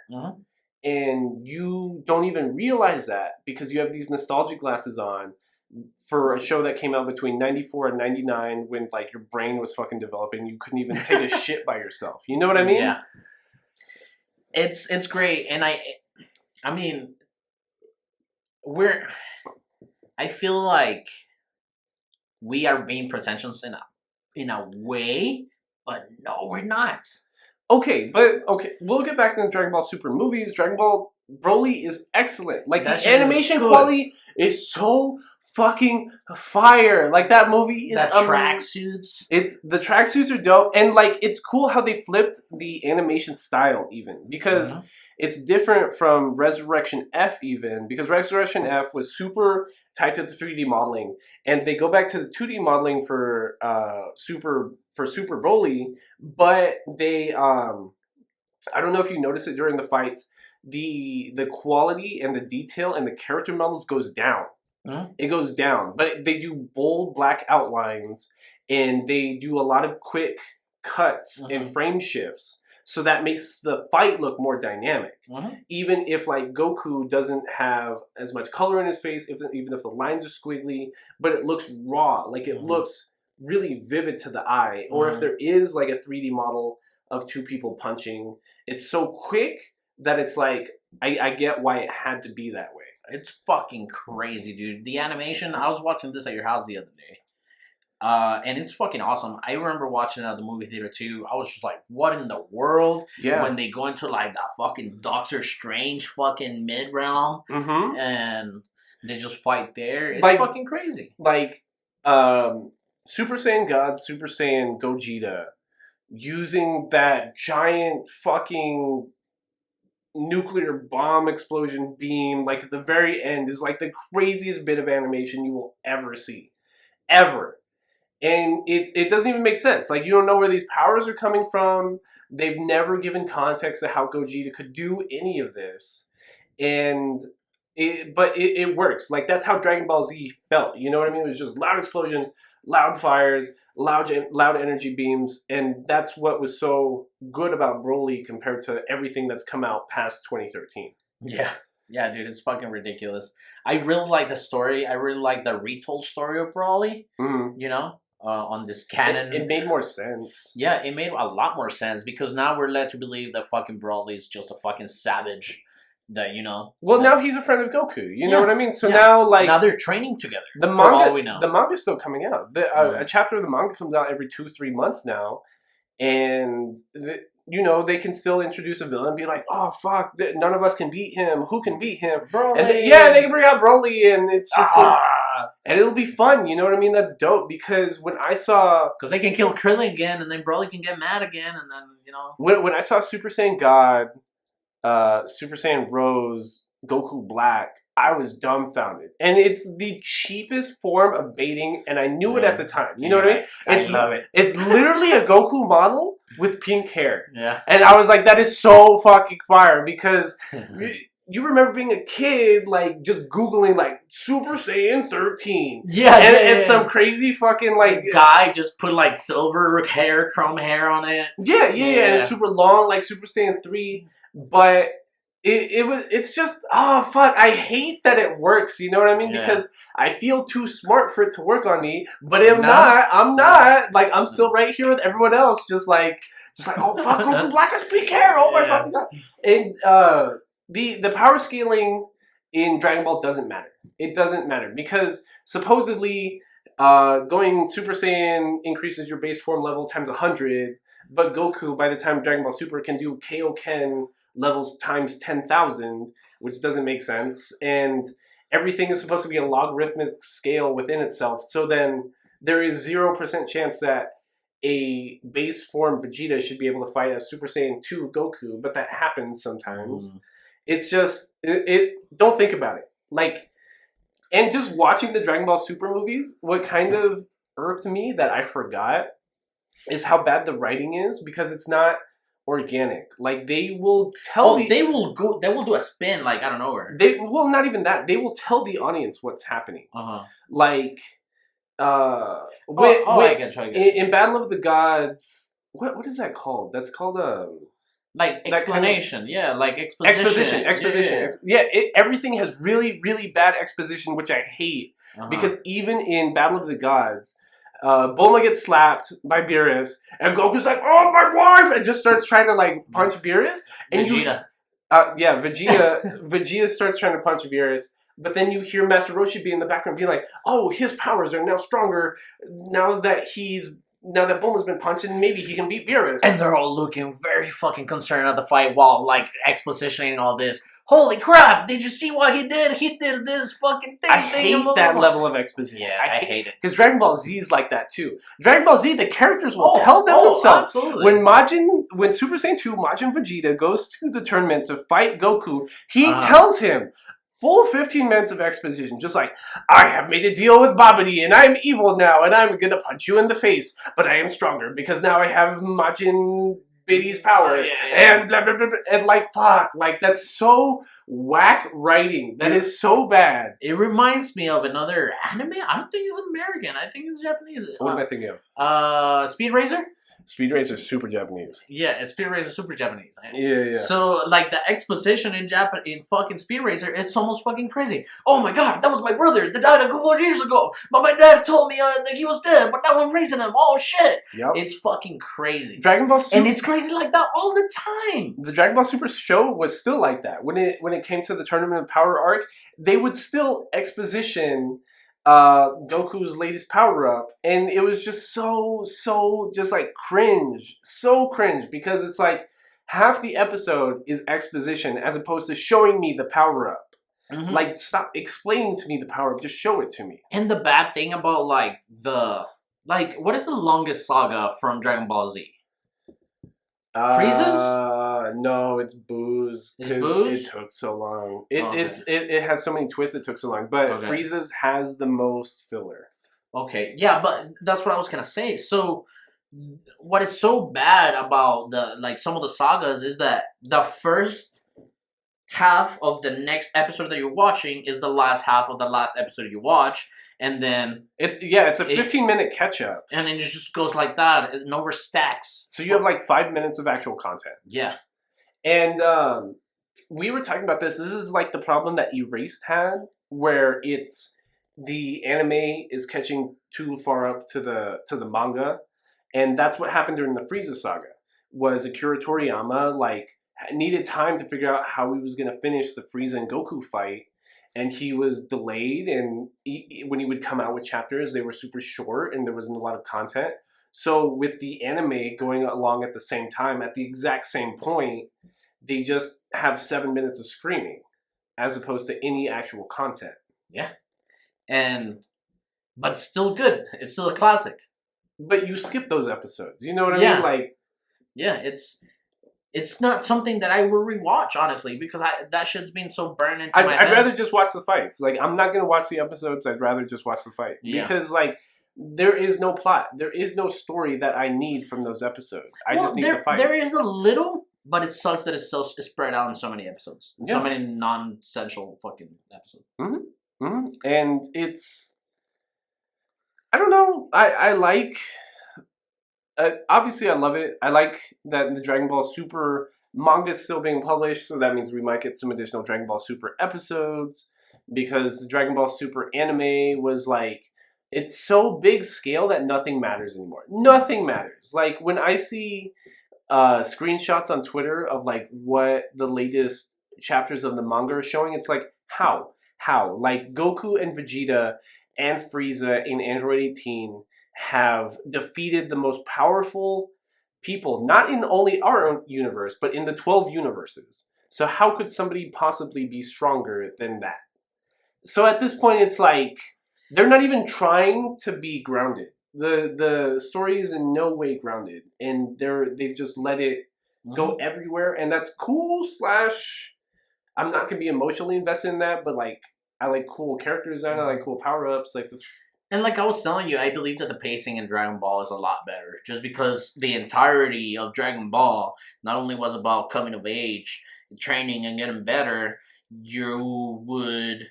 And you don't even realize that because you have these nostalgic glasses on for a show that came out between 94 and 99 when like your brain was fucking developing. You couldn't even take a shit by yourself. You know what I mean? Yeah. It's great. And I mean, I feel like we are being pretentious in a way, but no, we're not. Okay, we'll get back into Dragon Ball Super movies. Dragon Ball Broly is excellent. Like, the animation quality is so fucking fire. Like, that movie is the tracksuits. The tracksuits are dope, and like it's cool how they flipped the animation style even, because it's different from Resurrection F even, because Resurrection F was super tied to the 3D modeling, and they go back to the 2D modeling for Super Broly, but they I don't know if you notice it during the fights, the quality and the detail and the character models goes down. It goes down, but they do bold black outlines and they do a lot of quick cuts and frame shifts, so that makes the fight look more dynamic. Even if like Goku doesn't have as much color in his face, even if the lines are squiggly, but it looks raw, like it looks really vivid to the eye. Or if there is like a 3D model of two people punching, it's so quick that it's like, I get why it had to be that way. It's fucking crazy, dude. The animation, I was watching this at your house the other day. And it's fucking awesome. I remember watching it at the movie theater too. I was just like, what in the world? Yeah. When they go into like that fucking Doctor Strange fucking mid-realm and they just fight there. It's like, fucking crazy. Like, Super Saiyan God, Super Saiyan Gogeta, using that giant fucking nuclear bomb explosion beam, like at the very end, is like the craziest bit of animation you will ever see. Ever. And it doesn't even make sense. Like, you don't know where these powers are coming from. They've never given context to how Gogeta could do any of this. And it works. Like, that's how Dragon Ball Z felt. You know what I mean? It was just loud explosions, loud fires, loud energy beams, and that's what was so good about Broly compared to everything that's come out past 2013. Yeah, dude, it's fucking ridiculous. I really like the story. I really like the retold story of Broly. You know, on this canon. It made more sense. Yeah, it made a lot more sense, because now we're led to believe that fucking Broly is just a fucking savage. That, you know. Well, now he's a friend of Goku. You know what I mean? So now, like, now they're training together. The manga, for all we know. The manga's still coming out. A chapter of the manga comes out every 2-3 months now, and you know, they can still introduce a villain and be like, oh fuck, none of us can beat him. Who can beat him? Broly. And they can bring out Broly, and it's just and it'll be fun. You know what I mean? That's dope, because when I saw, because they can kill Krillin again, and then Broly can get mad again, and then, you know, when I saw Super Saiyan God, Super Saiyan Rose, Goku Black, I was dumbfounded. And it's the cheapest form of baiting, and I knew it at the time. You know what I mean? I love it. It's literally a Goku model with pink hair. Yeah. And I was like, that is so fucking fire, because you remember being a kid, like, just Googling, like, Super Saiyan 13. Yeah. And some crazy fucking, like, guy just put, like, silver hair, chrome hair on it. Yeah. And it's super long, like Super Saiyan 3. but it's just, oh fuck, I hate that it works, you know what I mean? Yeah. Because I feel too smart for it to work on me, but I'm not, like, I'm still right here with everyone else, just like, oh fuck, Goku Black has peak hair, oh my fucking god. And the power scaling in Dragon Ball doesn't matter. It doesn't matter, because supposedly going Super Saiyan increases your base form level times 100, but Goku, by the time Dragon Ball Super, can do Kaioken levels times 10,000, which doesn't make sense. And everything is supposed to be a logarithmic scale within itself. So then there is 0% chance that a base form Vegeta should be able to fight a Super Saiyan 2 Goku, but that happens sometimes. It's just, don't think about it. Like, and just watching the Dragon Ball Super movies, what kind of irked me that I forgot is how bad the writing is, because it's not organic. Like, they will tell they will do a spin, like, out of nowhere. Not even that. They will tell the audience what's happening. Like, I get you. In Battle of the Gods, what is that called? That's called like explanation, yeah, like exposition. Yeah, everything has really, really bad exposition, which I hate, because even in Battle of the Gods, Bulma gets slapped by Beerus, and Goku's like, "Oh, my wife!" and just starts trying to like punch Beerus. And Vegeta. Vegeta starts trying to punch Beerus, but then you hear Master Roshi be in the background being like, "Oh, his powers are now stronger now that Bulma's been punched, and maybe he can beat Beerus." And they're all looking very fucking concerned at the fight while like expositioning all this. Holy crap! Did you see what he did? He did this fucking thing. I hate that level of exposition. Yeah, I hate it. Because Dragon Ball Z is like that too. Dragon Ball Z, the characters will tell them themselves. Absolutely. When Super Saiyan 2 Majin Vegeta goes to the tournament to fight Goku, he tells him full 15 minutes of exposition, just like, "I have made a deal with Babidi, and I'm evil now, and I'm gonna punch you in the face, but I am stronger because now I have Majin Bidi's power," and blah, blah, blah, blah. And like, fuck, like, that's so whack writing. That is so bad. It reminds me of another anime. I don't think it's American. I think it's Japanese. What am I thinking of? Speed Racer? Speed Racer is super Japanese. Yeah, Speed Racer is super Japanese. Yeah. So, like, the exposition in fucking Speed Racer, it's almost fucking crazy. Oh my god, that was my brother that died a couple of years ago. But my dad told me that he was dead, but now I'm raising him. Oh shit. Yep. It's fucking crazy. Dragon Ball Super. And it's crazy like that all the time. The Dragon Ball Super show was still like that. When it came to the Tournament of Power arc, they would still exposition Goku's latest power up, and it was just so just like cringe, because it's like half the episode is exposition as opposed to showing me the power up. Like, stop explaining to me the power up, just show it to me. And the bad thing about what is the longest saga from Dragon Ball Z? Frieza's? No, it's Boo's. It took so long. It has so many twists. It took so long. But Frieza's has the most filler. Okay, yeah, but that's what I was gonna say. So, what is so bad about some of the sagas is that the first half of the next episode that you're watching is the last half of the last episode you watch, and then it's a 15-minute catch up, and then it just goes like that. It never stacks. So you have like 5 minutes of actual content. Yeah, and we were talking about this. This is like the problem that Erased had, where the anime is catching too far up to the manga, and that's what happened during the Frieza saga. Was Akira Toriyama needed time to figure out how he was going to finish the Frieza and Goku fight, and he was delayed, and when he would come out with chapters, they were super short and there wasn't a lot of content. So with the anime going along at the same time, at the exact same point, they just have 7 minutes of screaming as opposed to any actual content. Yeah. But it's still good. It's still a classic. But you skip those episodes. You know what I mean? Yeah, it's not something that I will rewatch, honestly, because that shit's been so burned into my head. I'd rather just watch the fights. Like, I'm not going to watch the episodes. I'd rather just watch the fight. Yeah. Because, there is no plot. There is no story that I need from those episodes. I just need the fights. There is a little, but it sucks that it's so spread out in so many episodes. Yeah. So many non-essential fucking episodes. Mm-hmm. Mm-hmm. And it's... I don't know. I like... obviously, I love it. I like that the Dragon Ball Super Manga's still being published, so that means we might get some additional Dragon Ball Super episodes, because the Dragon Ball Super anime was like, it's so big scale that nothing matters anymore. Nothing matters. Like, when I see screenshots on Twitter of like what the latest chapters of the manga are showing, it's like, how? Like, Goku and Vegeta and Frieza in Android 18 have defeated the most powerful people, not in only our own universe, but in the 12 universes. So how could somebody possibly be stronger than that? So at this point, it's like, they're not even trying to be grounded. The story is in no way grounded, and they've just let it go everywhere, and that's cool. Slash, I'm not gonna be emotionally invested in that, but like, I like cool character design, I like cool power ups, like this. And like I was telling you, I believe that the pacing in Dragon Ball is a lot better, just because the entirety of Dragon Ball not only was about coming of age, training, and getting better. You would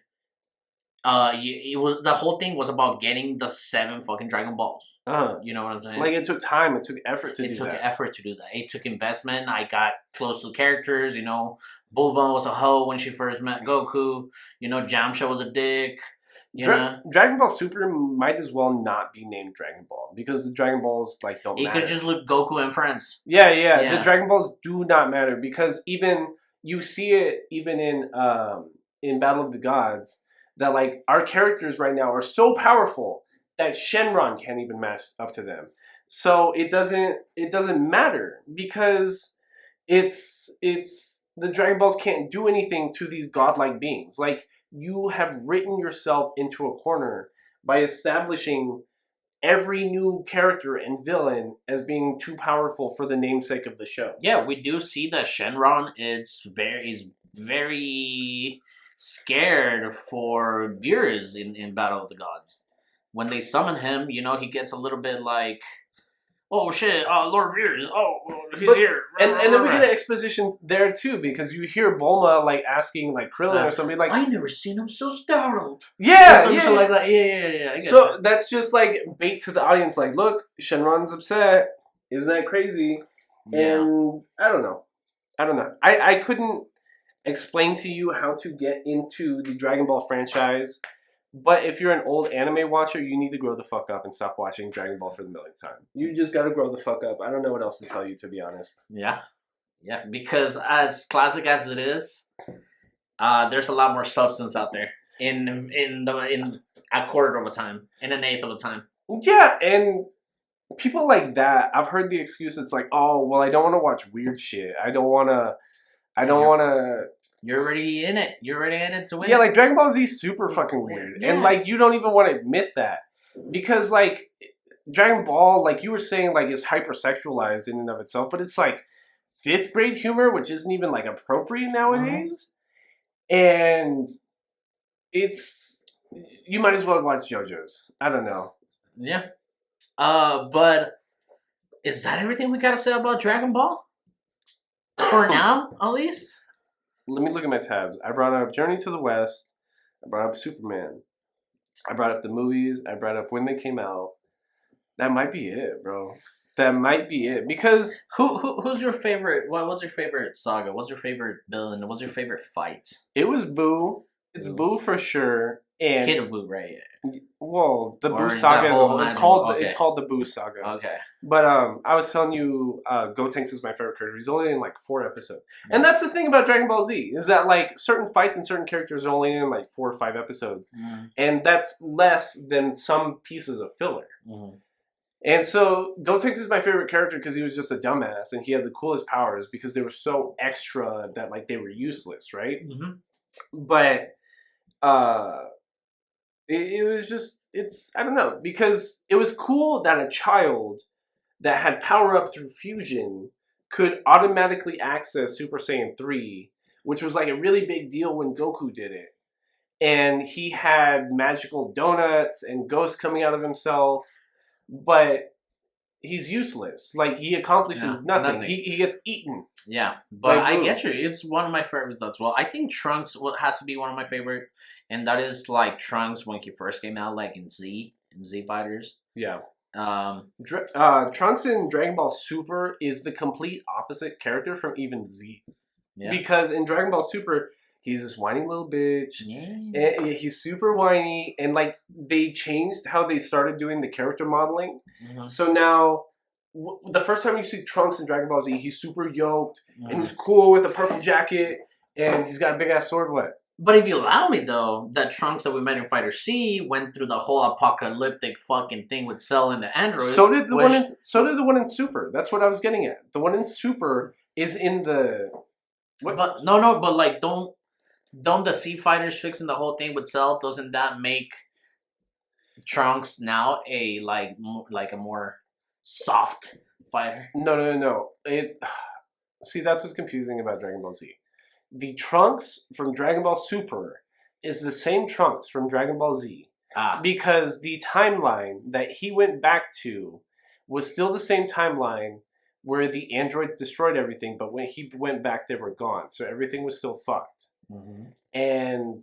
it was the whole thing was about getting the 7 fucking Dragon Balls. You know what I'm saying? Like, it took time, it took effort to do that. It took effort to do that. It took investment. I got close to the characters. You know, Bulma was a hoe when she first met Goku. You know, Yamcha was a dick. Dragon Ball Super might as well not be named Dragon Ball, because the Dragon Balls like don't matter. It could just look Goku and friends. Yeah. The Dragon Balls do not matter, because even you see it even in Battle of the Gods, that like our characters right now are so powerful that Shenron can't even match up to them. So it doesn't matter, because it's the Dragon Balls can't do anything to these godlike beings. Like, you have written yourself into a corner by establishing every new character and villain as being too powerful for the namesake of the show. Yeah, we do see that Shenron is very scared for Beerus in Battle of the Gods. When they summon him, you know, he gets a little bit like, oh shit, Lord Beerus, he's here. And then we get an exposition there too, because you hear Bulma like asking like Krillin or something like, I never seen him so startled. Yeah. Like that. Yeah. So that's just like bait to the audience, like, look, Shenron's upset. Isn't that crazy? Yeah. And I don't know. I couldn't explain to you how to get into the Dragon Ball franchise. But if you're an old anime watcher, you need to grow the fuck up and stop watching Dragon Ball for the millionth time. You just gotta grow the fuck up. I don't know what else to tell you, to be honest. Yeah, because as classic as it is, there's a lot more substance out there in a quarter of a time, in an eighth of a time. Yeah, and people like that, I've heard the excuse, it's like, oh, well, I don't want to watch weird shit. I don't want to... You're already in it. You're already in it to win. Yeah, like Dragon Ball Z is super fucking weird. Yeah. And like, you don't even want to admit that. Because like, Dragon Ball, like you were saying, like, is hypersexualized in and of itself, but it's like 5th grade humor, which isn't even like appropriate nowadays. And it's, you might as well watch JoJo's. I don't know. Yeah. But is that everything we gotta say about Dragon Ball? For now, at least? Let me look at my tabs. I brought up Journey to the West. I brought up Superman. I brought up the movies. I brought up when they came out. That might be it, bro. That might be it. Because who's your favorite? What's your favorite saga? What's your favorite villain? What's your favorite fight? It was Boo. It's Boo for sure. And Kid of Boo, right? Well, the Boo Saga is it's called the Boo Saga. Okay. But I was telling you, Gotenks is my favorite character. He's only in like 4 episodes. And that's the thing about Dragon Ball Z, is that like certain fights and certain characters are only in like 4 or 5 episodes. And that's less than some pieces of filler. And so Gotenks is my favorite character because he was just a dumbass and he had the coolest powers because they were so extra that like they were useless, right? But it was just, I don't know, because it was cool that a child that had power up through fusion could automatically access Super Saiyan 3, which was like a really big deal when Goku did it. And he had magical donuts and ghosts coming out of himself, but he's useless. Like, he accomplishes nothing. He gets eaten. Yeah, but I get you. It's one of my favorites as well. I think Trunks has to be one of my favorite. And that is like Trunks when he first came out, like in Z Fighters. Yeah. Trunks in Dragon Ball Super is the complete opposite character from even Z. Yeah. Because in Dragon Ball Super, he's this whiny little bitch. Yeah. And he's super whiny. And, like, they changed how they started doing the character modeling. Mm-hmm. So now, the first time you see Trunks in Dragon Ball Z, he's super yoked. Mm-hmm. And he's cool with a purple jacket. And he's got a big-ass sword. What? But if you allow me, though, that Trunks that we met in Fighter C went through the whole apocalyptic fucking thing with Cell and the androids. So did the one in Super. That's what I was getting at. The one in Super is in the... What? But but like, don't the C fighters fixing the whole thing with Cell? Doesn't that make Trunks now a a more soft fighter? No. See, that's what's confusing about Dragon Ball Z. The Trunks from Dragon Ball Super is the same Trunks from Dragon Ball Z. Because the timeline that he went back to was still the same timeline where the androids destroyed everything, but when he went back, they were gone. So everything was still fucked. Mm-hmm. And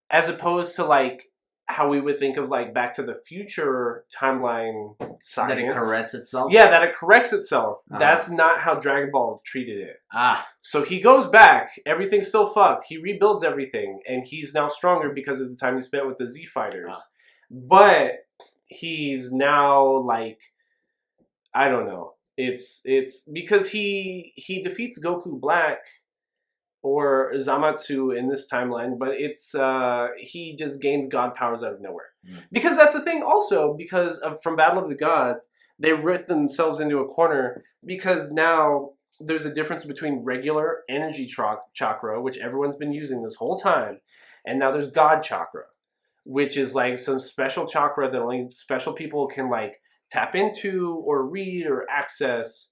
as opposed to, like, how we would think of, like, Back to the Future timeline science. That it corrects itself? Yeah, that it corrects itself. That's not how Dragon Ball treated it. So he goes back. Everything's still fucked. He rebuilds everything. And he's now stronger because of the time he spent with the Z Fighters. But he's now, like, I don't know. It's because he defeats Goku Black or Zamatsu in this timeline, but it's he just gains god powers out of nowhere. Because that's the thing also, because from Battle of the Gods, they ripped themselves into a corner because now there's a difference between regular energy chakra, which everyone's been using this whole time, and now there's God chakra, which is like some special chakra that only special people can, like, tap into or read or access.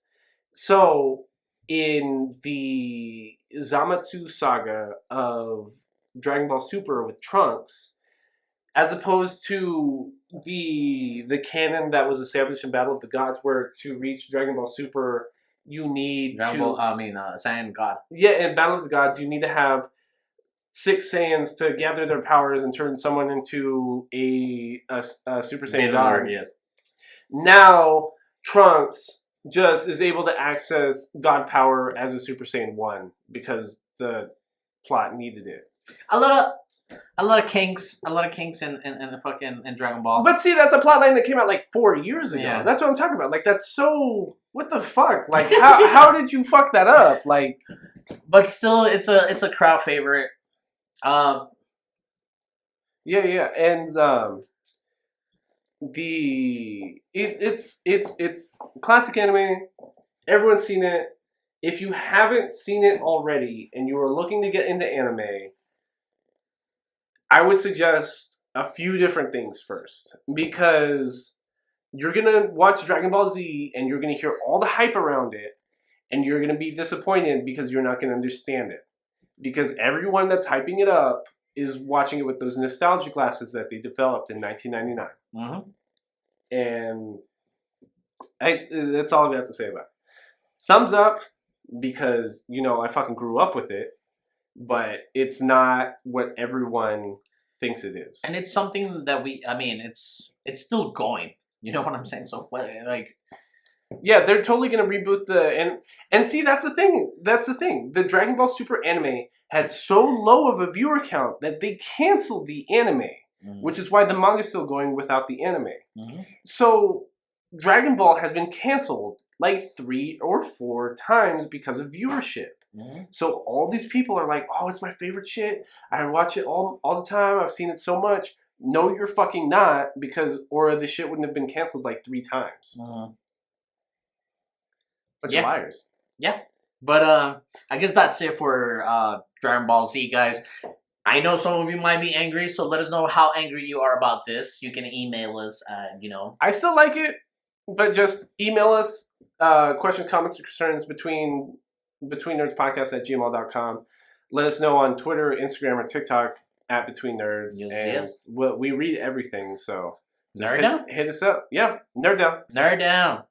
So in the Zamatsu saga of Dragon Ball Super with Trunks, as opposed to the canon that was established in Battle of the Gods, where to reach Dragon Ball Super you need Saiyan God. Yeah, in Battle of the Gods you need to have 6 Saiyans to gather their powers and turn someone into a Super Saiyan God. Yes. Now, Trunks just is able to access God power as a Super Saiyan 1 because the plot needed it. A lot of kinks in the fucking in Dragon Ball. But see, that's a plot line that came out like 4 years ago. Yeah. That's what I'm talking about. Like, that's so... What the fuck? Like, how did you fuck that up? Like... But still, it's a crowd favorite. Yeah, and it's classic anime. Everyone's seen it. If you haven't seen it already and you are looking to get into anime, I would suggest a few different things first, because you're gonna watch Dragon Ball Z and you're gonna hear all the hype around it, and you're gonna be disappointed because you're not gonna understand it, because everyone that's hyping it up is watching it with those nostalgia glasses that they developed in 1999. Mm-hmm. And that's all I have to say about it. Thumbs up, because, I fucking grew up with it, but it's not what everyone thinks it is. And it's something that it's still going. You know what I'm saying? So, like... Yeah, they're totally going to reboot and see, that's the thing. The Dragon Ball Super anime had so low of a viewer count that they canceled the anime, which is why the manga's still going without the anime. Mm-hmm. So Dragon Ball has been canceled like 3 or 4 times because of viewership. Mm-hmm. So all these people are like, oh, it's my favorite shit. I watch it all the time. I've seen it so much. No, you're fucking not, or the shit wouldn't have been canceled like 3 times. Mm-hmm. Bunch of liars. Yeah. But I guess that's it for Dragon Ball Z, guys. I know some of you might be angry, so let us know how angry you are about this. You can email us at, I still like it, but just email us questions, comments, or concerns BetweenNerdsPodcast@gmail.com. Let us know on Twitter, Instagram, or TikTok at BetweenNerds. Yes. We read everything, so Nerd down? Hit us up. Yeah, nerd down. Nerd down.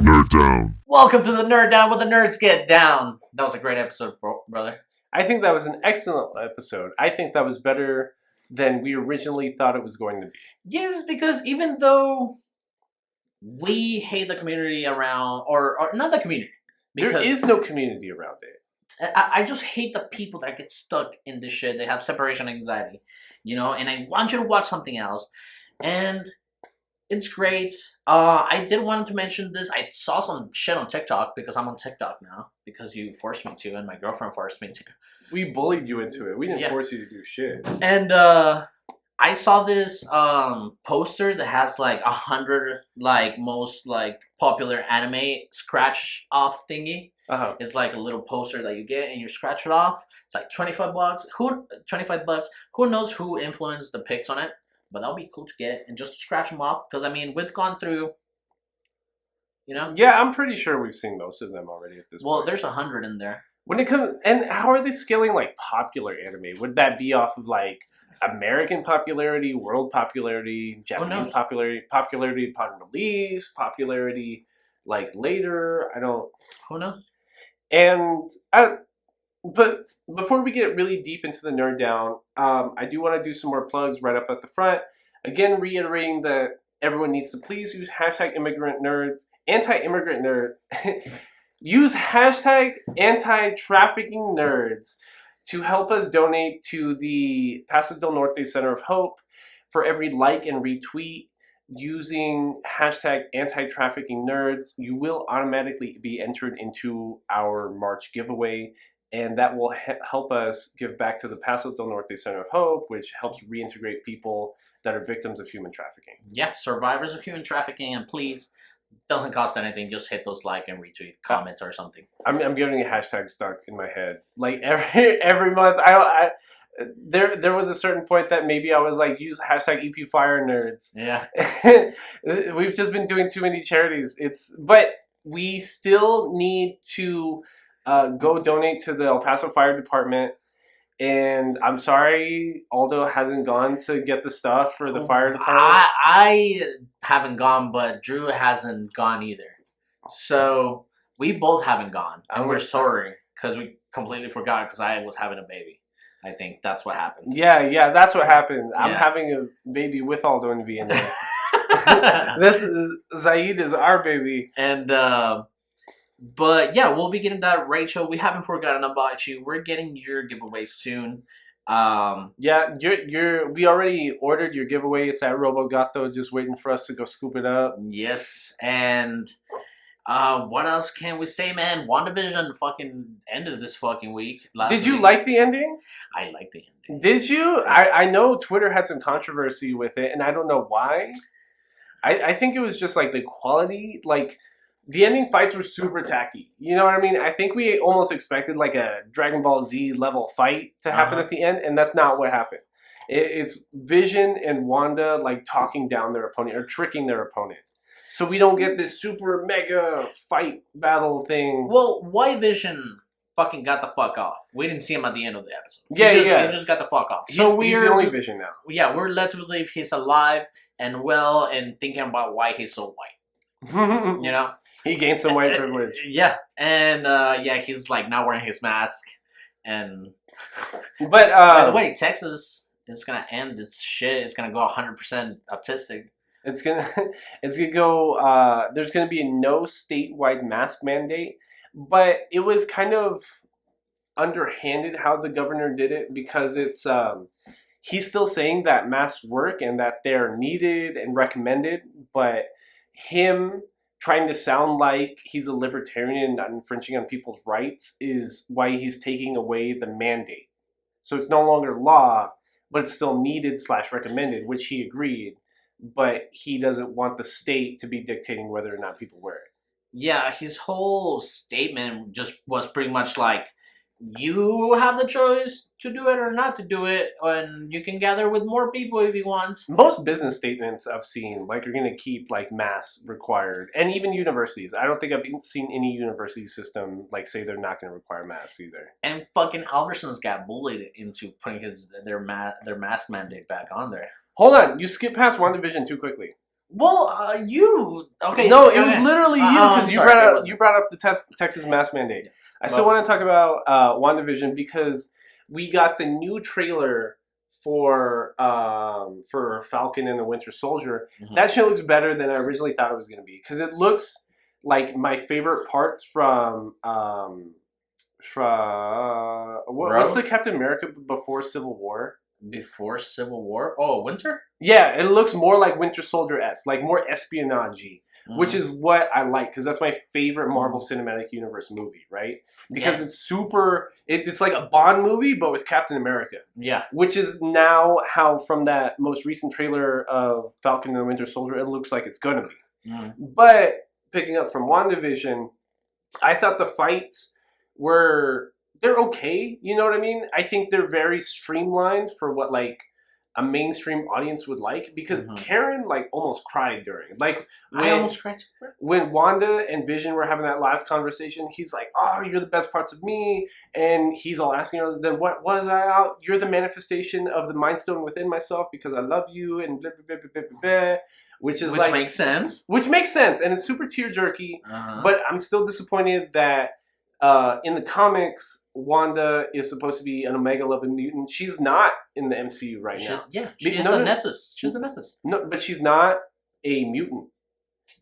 Nerd down. Welcome to the Nerd Down, where the nerds get down. That was a great episode, brother. I think that was an excellent episode. I think that was better than we originally thought it was going to be. Yes, because even though we hate the community around, or not the community. There is no community around it. I just hate the people that get stuck in this shit. They have separation anxiety, and I want you to watch something else. And it's great. I did want to mention this. I saw some shit on TikTok because I'm on TikTok now because you forced me to, and my girlfriend forced me to. We bullied you into it. We didn't force you to do shit. And I saw this poster that has like 100 like most like popular anime scratch off thingy. It's like a little poster that you get and you scratch it off. It's like $25. $25? Who knows who influenced the pics on it? But that'll be cool to get and just scratch them off because I mean we've gone through. Yeah, I'm pretty sure we've seen most of them already at this point. Well, there's 100 in there. When it comes, and how are they scaling like popular anime? Would that be off of like American popularity, world popularity, Japanese popularity, popularity upon release, popularity like later? I don't. Who knows? And but before we get really deep into the nerd down, I do want to do some more plugs right up at the front. Again, reiterating that everyone needs to please use hashtag immigrant nerds, anti-immigrant nerd. Use hashtag anti-trafficking nerds to help us donate to the Paso del Norte Center of Hope. For every like and retweet using hashtag anti-trafficking nerds, you will automatically be entered into our March giveaway, and that will help us give back to the Paso del Norte Center of Hope, which helps reintegrate people that are victims of human trafficking. Yeah, survivors of human trafficking, and please, doesn't cost anything. Just hit those like and retweet, comment or something. I'm getting a hashtag stuck in my head. Like every month, there was a certain point that maybe I was like, use hashtag EP Fire Nerds. Yeah. We've just been doing too many charities. But we still need to go donate to the El Paso Fire Department. And I'm sorry, Aldo hasn't gone to get the stuff for the fire department. I haven't gone, but Drew hasn't gone either. So we both haven't gone, and we're sorry because we completely forgot because I was having a baby. I think that's what happened. Yeah, that's what happened. I'm having a baby with Aldo in Vienna. This is Zaid is our baby, and but yeah, we'll be getting that. Rachel, we haven't forgotten about you. We're getting your giveaway soon. Yeah, we already ordered your giveaway. It's at RoboGato, just waiting for us to go scoop it up. Yes, and what else can we say, man? WandaVision fucking ended this fucking week. Did you like the ending? I liked the ending. Did you? I know Twitter had some controversy with it, and I don't know why. I think it was just like the quality, like. The ending fights were super tacky. You know what I mean? I think we almost expected like a Dragon Ball Z level fight to happen at the end, and that's not what happened. It's Vision and Wanda like talking down their opponent or tricking their opponent. So we don't get this super mega fight battle thing. Well, why Vision fucking got the fuck off? We didn't see him at the end of the episode. He just got the fuck off. He's the only Vision now. Yeah, we're led to believe he's alive and well and thinking about why he's so white. He gained some white privilege. Yeah, and he's like not wearing his mask. And but by the way, Texas is gonna end its shit. It's gonna go 100% autistic. It's gonna go. There's gonna be no statewide mask mandate, but it was kind of underhanded how the governor did it because it's he's still saying that masks work and that they're needed and recommended, but him trying to sound like he's a libertarian and not infringing on people's rights is why he's taking away the mandate. So it's no longer law, but it's still needed / recommended, which he agreed, but he doesn't want the state to be dictating whether or not people wear it. Yeah, his whole statement just was pretty much like, you have the choice to do it or not to do it, and you can gather with more people if you want. Most business statements I've seen are going to keep masks required, and even universities. I don't think I've seen any university system say they're not going to require masks either. And fucking Albertsons got bullied into putting their mask mandate back on there. Hold on, you skipped past WandaVision too quickly. Well, you okay? No, it was literally you because you brought up the Texas mask mandate. I still want to talk about WandaVision because we got the new trailer for Falcon and the Winter Soldier, that shit looks better than I originally thought it was going to be, because it looks like my favorite parts from what's the Captain America before Civil War? Before Civil War? Oh, Winter? Yeah, it looks more like Winter Soldier-esque, like more espionage-y, which is what I like, because that's my favorite Marvel Cinematic Universe movie, right? Because it's super, it's like a Bond movie, but with Captain America. Yeah. Which is now how, from that most recent trailer of Falcon and the Winter Soldier, it looks like it's going to be. But, picking up from WandaVision, I thought the fights they're okay, you know what I mean? I think they're very streamlined for what, like, a mainstream audience would like, because Karen, like, almost cried during. Like, I almost cried too. When Wanda and Vision were having that last conversation, he's like, "Oh, you're the best parts of me," and he's all asking her, "Then what was I out? You're the manifestation of the Mind Stone within myself because I love you," and blah, blah, blah, blah, blah, blah. Which makes sense. Which makes sense, and it's super tear-jerky, but I'm still disappointed that in the comics, Wanda is supposed to be an Omega level mutant. She's not in the MCU right now. She's a Nessus. She's a Nessus. No, but she's not a mutant,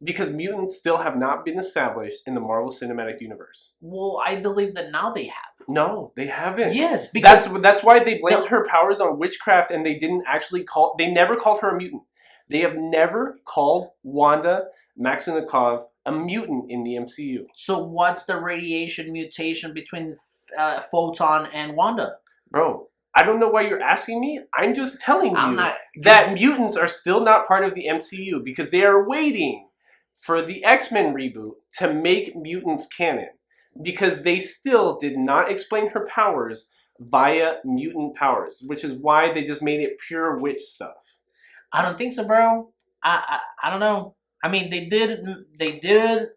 because mutants still have not been established in the Marvel Cinematic Universe. Well, I believe that now they have. No, they haven't. Yes, because that's why they blamed her powers on witchcraft, and they didn't actually they never called her a mutant. They have never called Wanda Maximoff a mutant in the MCU. So what's the radiation mutation between Photon and Wanda? Bro, I don't know why you're asking me. I'm just telling you that mutants are still not part of the MCU, because they are waiting for the X-Men reboot to make mutants canon, because they still did not explain her powers via mutant powers, which is why they just made it pure witch stuff. I don't think so, bro. I don't know. I mean, they did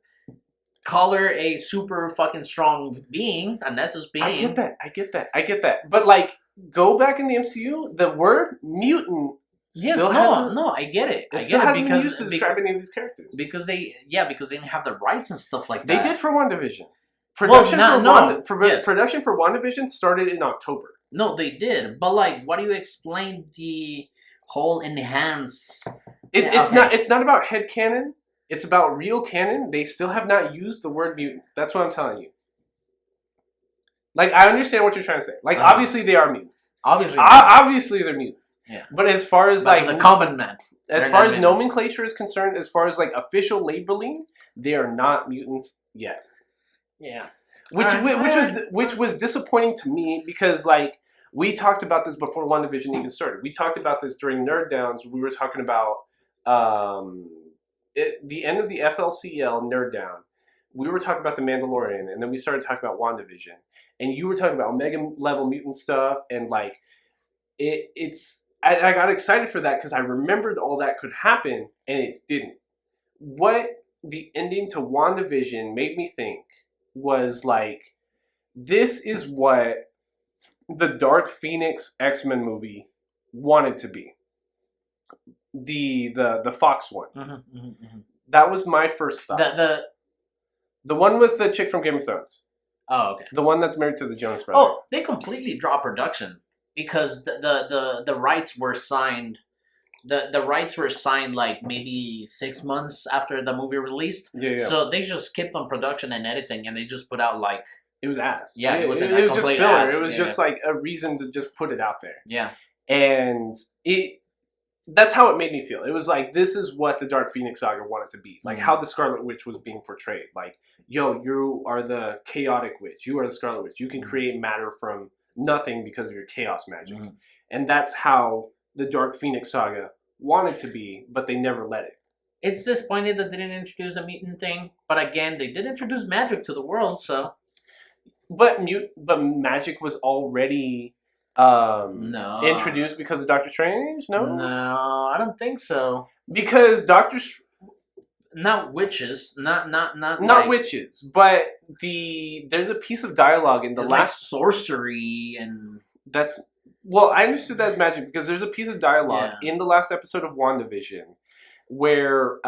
call her a super fucking strong being, a Nessus being. I get that. But, like, go back in the MCU, the word mutant still hasn't... No, I get it. It still hasn't been used to describe any of these characters. Because they didn't have the rights and stuff like that. They did for WandaVision. Production for WandaVision started in October. No, they did. But, like, why do you explain the whole enhance? It's not about headcanon. It's about real canon. They still have not used the word mutant. That's what I'm telling you. Like, I understand what you're trying to say. Like, obviously they are mutants. Obviously they're mutants. Yeah. But as far as, like, the common man, as far as nomenclature is concerned, as far as, like, official labeling, they are not mutants yet. Yeah. Which was disappointing to me, because, like, we talked about this before WandaVision even started. We talked about this during Nerd Downs. We were talking about the end of the FLCL Nerd Down. We were talking about The Mandalorian, and then we started talking about WandaVision. And you were talking about Omega level mutant stuff, and, like, I got excited for that because I remembered all that could happen, and it didn't. What the ending to WandaVision made me think was, like, this is what the Dark Phoenix X-Men movie wanted to be. The Fox one. That was my first thought. The one with the chick from Game of Thrones. Oh, okay. The one that's married to the Jonas Brothers. Oh, they completely dropped production because the rights were signed. The rights were signed like maybe 6 months after the movie released. Yeah. So they just skipped on production and editing, and they just put out like it was ass. Yeah, it was just filler. Ass. It was just like a reason to just put it out there. Yeah, and that's how it made me feel. It was like, this is what the Dark Phoenix Saga wanted to be. Like, how the Scarlet Witch was being portrayed. Like, yo, you are the chaotic witch. You are the Scarlet Witch. You can create matter from nothing because of your chaos magic. And that's how the Dark Phoenix Saga wanted to be, but they never let it. It's disappointing that they didn't introduce the mutant thing. But again, they did introduce magic to the world, so... But magic was already... introduced because of Doctor Strange? No, I don't think so. Because not witches, not like, witches, but there's a piece of dialogue in the last like sorcery, and that's I understood that as magic because there's a piece of dialogue in the last episode of WandaVision where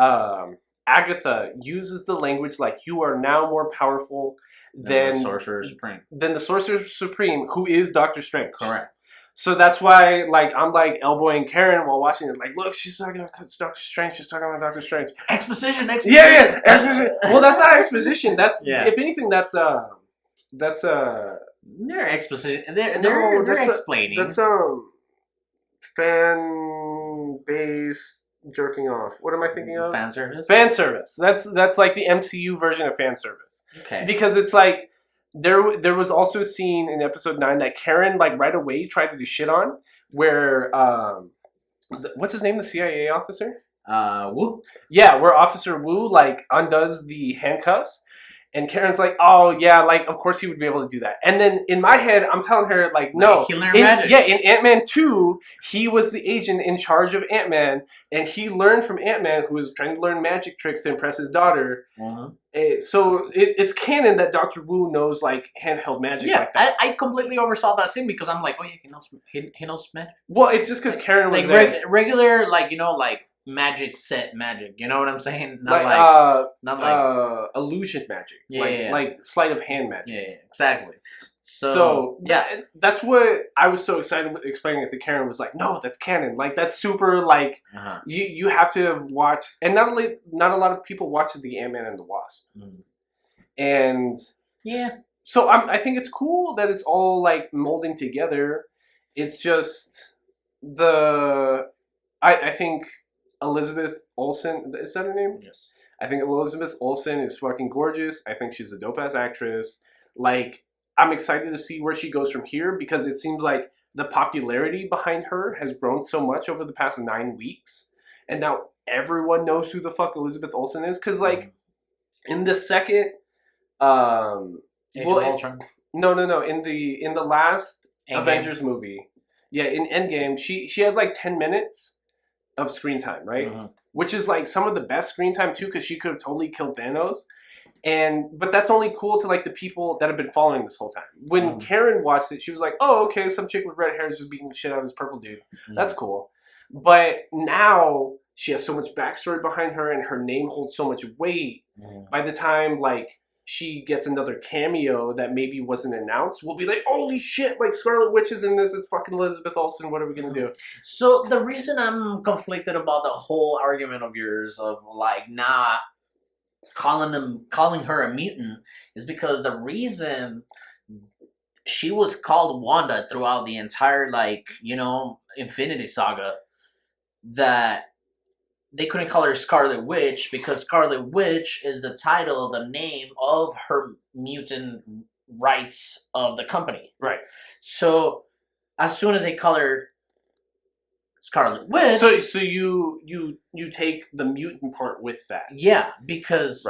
Agatha uses the language like, you are now more powerful than the Sorcerer Supreme. Than the Sorcerer Supreme, who is Doctor Strange. Correct. So that's why, like, I'm like elbowing Karen while watching it. Like, look, she's talking about Doctor Strange. She's talking about Doctor Strange. Exposition. Yeah, exposition. Well, that's not exposition. That's if anything, that's They're exposition. They're explaining. That's fan base jerking off. What am I thinking of? Fan service. Fan service. That's like the MCU version of fan service. Okay. Because it's like there was also a scene in episode 9 that Karen like right away tried to do shit on, where what's his name, the CIA officer? Wu. Yeah, where Officer Wu like undoes the handcuffs. And Karen's like, oh, yeah, like, of course he would be able to do that. And then in my head, I'm telling her, like, no. He learned magic. Yeah, in Ant-Man 2, he was the agent in charge of Ant-Man. And he learned from Ant-Man, who was trying to learn magic tricks to impress his daughter. So it's canon that Dr. Wu knows, like, handheld magic like that. I completely oversaw that scene because I'm like, oh, yeah, he knows magic. Well, it's just because Karen was like regular, like, you know, like, magic set magic, you know what I'm saying? Not like illusion magic, yeah, like sleight of hand magic. Yeah, exactly. So that's what I was so excited with explaining it to Karen. Was like, no, that's canon. Like that's super. Like you have to watch, and not a lot of people watch the Ant-Man and the Wasp, and So I think it's cool that it's all like molding together. It's just I think. Elizabeth Olsen, is that her name? Yes. I think Elizabeth Olsen is fucking gorgeous. I think she's a dope-ass actress. Like, I'm excited to see where she goes from here because it seems like the popularity behind her has grown so much over the past 9 weeks. And now everyone knows who the fuck Elizabeth Olsen is. Because, like, in the second... Age of Ultron? No. In the last Endgame. Avengers movie, in Endgame, she has, like, 10 minutes of screen time, right? Which is like some of the best screen time too, because she could have totally killed Thanos. But that's only cool to like the people that have been following this whole time. When Karen watched it, she was like, "Oh, okay, some chick with red hair is just beating the shit out of this purple dude. That's cool." But now she has so much backstory behind her, and her name holds so much weight. By the time like she gets another cameo that maybe wasn't announced, we'll be like, holy shit, like Scarlet Witch is in this, it's fucking Elizabeth Olsen, what are we gonna do? So the reason I'm conflicted about the whole argument of yours of like not calling her a mutant is because the reason she was called Wanda throughout the entire like, you know, Infinity Saga, that they couldn't call her Scarlet Witch because Scarlet Witch is the title, the name of her mutant rights of the company. Right. So as soon as they call her Scarlet Witch, so you take the mutant part with that. Yeah, because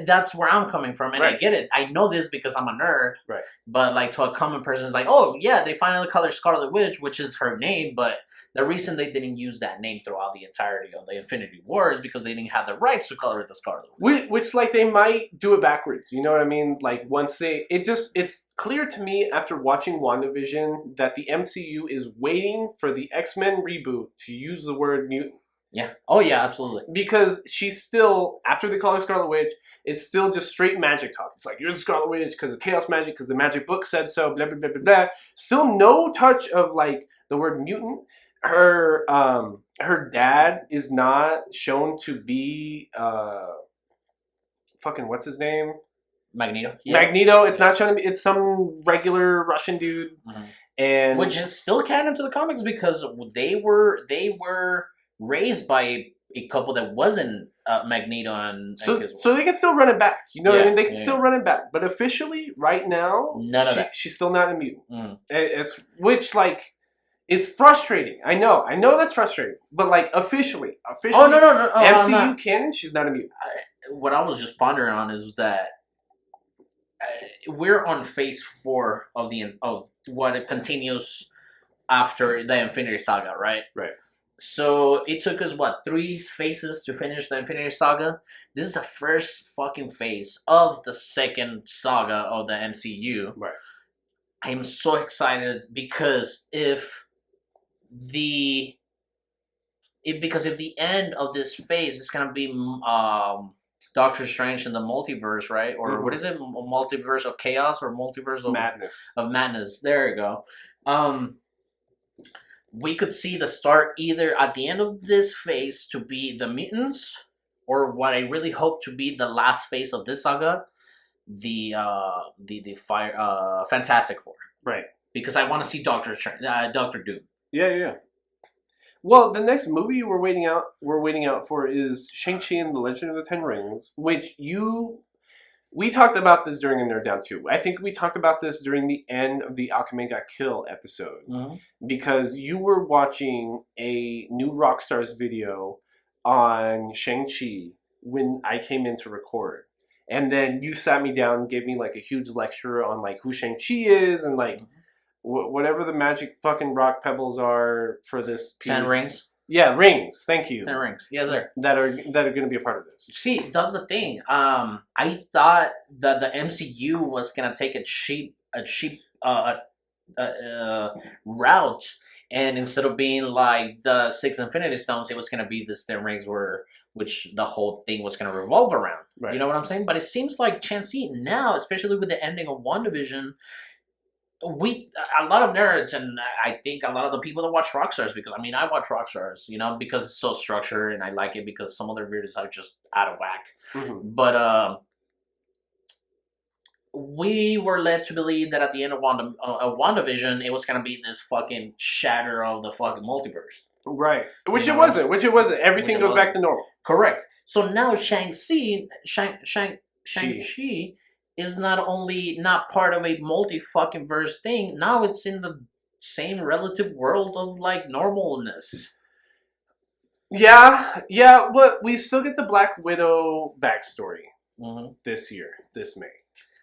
that's where I'm coming from, and I get it. I know this because I'm a nerd. Right. But like to a common person, it's like, oh yeah, they finally call her Scarlet Witch, which is her name, but the reason they didn't use that name throughout the entirety of the Infinity War is because they didn't have the rights to call her the Scarlet Witch. Which like they might do it backwards. You know what I mean? Like once it's clear to me after watching WandaVision that the MCU is waiting for the X-Men reboot to use the word mutant. Yeah. Oh yeah, absolutely. Because she's still, after they call her Scarlet Witch, it's still just straight magic talk. It's like, you're the Scarlet Witch because of chaos magic, because the magic book said so, blah, blah, blah, blah, blah. Still no touch of like the word mutant. Her dad is not shown to be fucking what's his name? Magneto. Yeah. Magneto. It's not shown to be. It's some regular Russian dude, and which is still canon to the comics because they were raised by a couple that wasn't Magneto and so they can still run it back. You know what I mean? They can still run it back, but officially, right now, she's still not a mutant. Which like. Is frustrating. I know that's frustrating. But like officially. Oh no. MCU canon, she's not a mutant. What I was just pondering on is that we're on phase 4 of what it continues after the Infinity Saga, right? Right. So it took us 3 phases to finish the Infinity Saga. This is the first fucking phase of the second saga of the MCU. Right. I am so excited because if the end of this phase is gonna be Doctor Strange in the multiverse, right? Or what is it? Multiverse of chaos or multiverse of madness? Of madness. There you go. we could see the start either at the end of this phase to be the mutants, or what I really hope to be the last phase of this saga, the Fantastic Four. Right. Because I want to see Doctor Doom. Yeah. Well, the next movie we're waiting out for is Shang-Chi and the Legend of the Ten Rings, which we talked about this during a Nerd Down too. I think we talked about this during the end of the Aquaman Got Killed episode, because you were watching a New Rockstars video on Shang-Chi when I came in to record. And then you sat me down and gave me like a huge lecture on like who Shang-Chi is and like whatever the magic fucking rock pebbles are for this piece. 10 rings? Yeah, rings. Thank you. 10 rings. Yes, sir. That are going to be a part of this. See, that's the thing. I thought that the MCU was gonna take a cheap route, and instead of being like the 6 Infinity Stones, it was gonna be the 10 rings which the whole thing was gonna revolve around. Right. You know what I'm saying? But it seems like Shang-Chi now, especially with the ending of WandaVision, a lot of nerds, and I think a lot of the people that watch Rockstars, because I mean I watch Rockstars, because it's so structured and I like it because some of their videos are just out of whack. But we were led to believe that at the end of WandaVision, it was gonna be this fucking shatter of the fucking multiverse. Right. Which it wasn't. Everything goes back to normal. Correct. So now Shang-Chi is not only not part of a multi-fucking verse thing, now it's in the same relative world of like normalness. Yeah, but we still get the Black Widow backstory this May.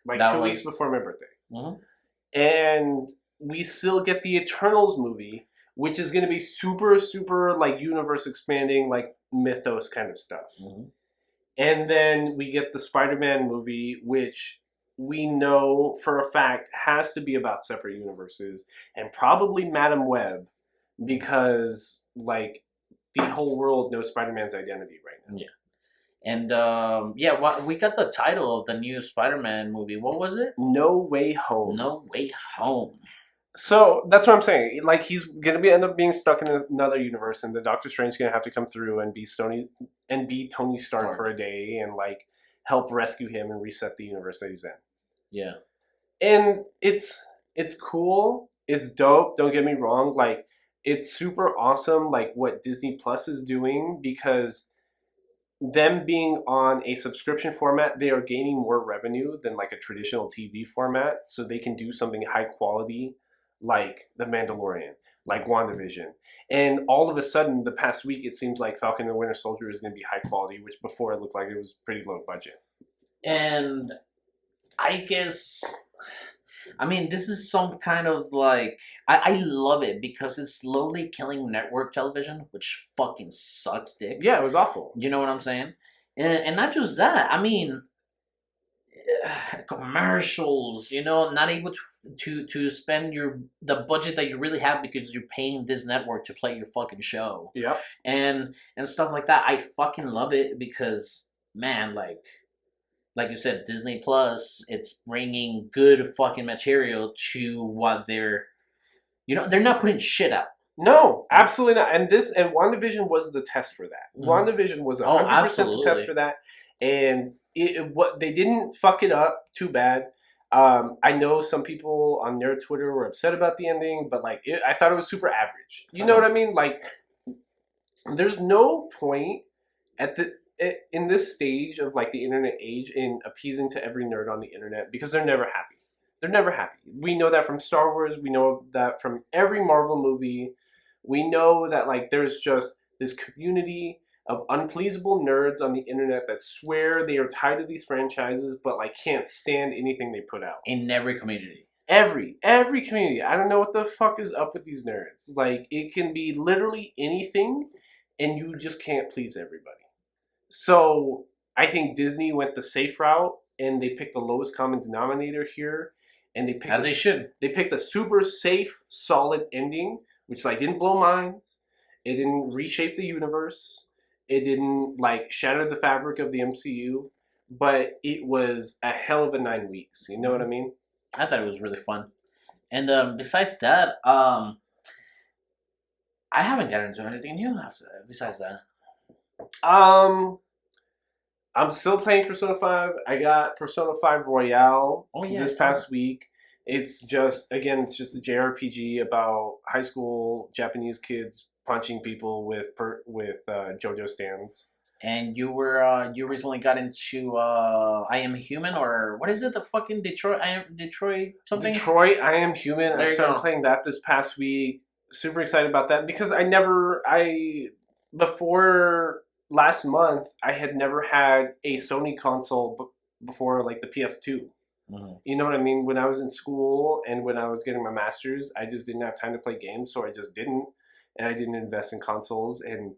Like 2 weeks before my birthday. And we still get the Eternals movie, which is going to be super, super like universe expanding, like mythos kind of stuff. And then we get the Spider-Man movie, which we know for a fact has to be about separate universes, and probably Madam Web, because like the whole world knows Spider-Man's identity right now. Yeah. And we got the title of the new Spider-Man movie. What was it? No Way Home. No Way Home. So that's what I'm saying. Like he's gonna end up being stuck in another universe, and the Doctor Strange gonna have to come through and be Tony Stark for a day and like help rescue him and reset the universe that he's in. Yeah. And it's cool. It's dope. Don't get me wrong. Like it's super awesome. Like what Disney Plus is doing, because them being on a subscription format, they are gaining more revenue than like a traditional TV format, so they can do something high quality like The Mandalorian, like WandaVision. And all of a sudden, the past week, it seems like Falcon and the Winter Soldier is going to be high quality, which before it looked like it was pretty low budget. And I guess, I mean, this is some kind of like, I love it because it's slowly killing network television, which fucking sucks dick. Yeah, it was awful. You know what I'm saying? And not just that, I mean, commercials, not able to spend the budget that you really have because you're paying this network to play your fucking show. Yep. And stuff like that. I fucking love it because, man, like you said, Disney Plus, it's bringing good fucking material to what they're not putting shit out. No, absolutely not. And WandaVision was the test for that. WandaVision was 100% the test for that. And they didn't fuck it up too bad. I know some people on their Twitter were upset about the ending, but like I thought it was super average. You know what I mean? Like, there's no point in this stage of like the internet age in appeasing to every nerd on the internet, because they're never happy. They're never happy. We know that from Star Wars. We know that from every Marvel movie. We know that like there's just this community of unpleasable nerds on the internet that swear they are tied to these franchises, but like can't stand anything they put out. In every community. Every community. I don't know what the fuck is up with these nerds. Like, it can be literally anything, and you just can't please everybody. So I think Disney went the safe route, and they picked the lowest common denominator here, and they picked they should. They picked a super safe, solid ending, which like didn't blow minds. It didn't reshape the universe. It didn't like shatter the fabric of the MCU, but it was a hell of a 9 weeks. You know what I mean? I thought it was really fun. And besides that, I haven't gotten into anything new besides that. I'm still playing Persona 5. I got Persona 5 Royale this past week. It's just a JRPG about high school Japanese kids punching people with JoJo stands. And you recently got into I Am Human, or what is it? The fucking Detroit something. Detroit I Am Human. I started playing that this past week. Super excited about that because before last month I had never had a Sony console before, like the PS2. Mm-hmm. You know what I mean? When I was in school and when I was getting my master's, I just didn't have time to play games, so I just didn't, and I didn't invest in consoles. And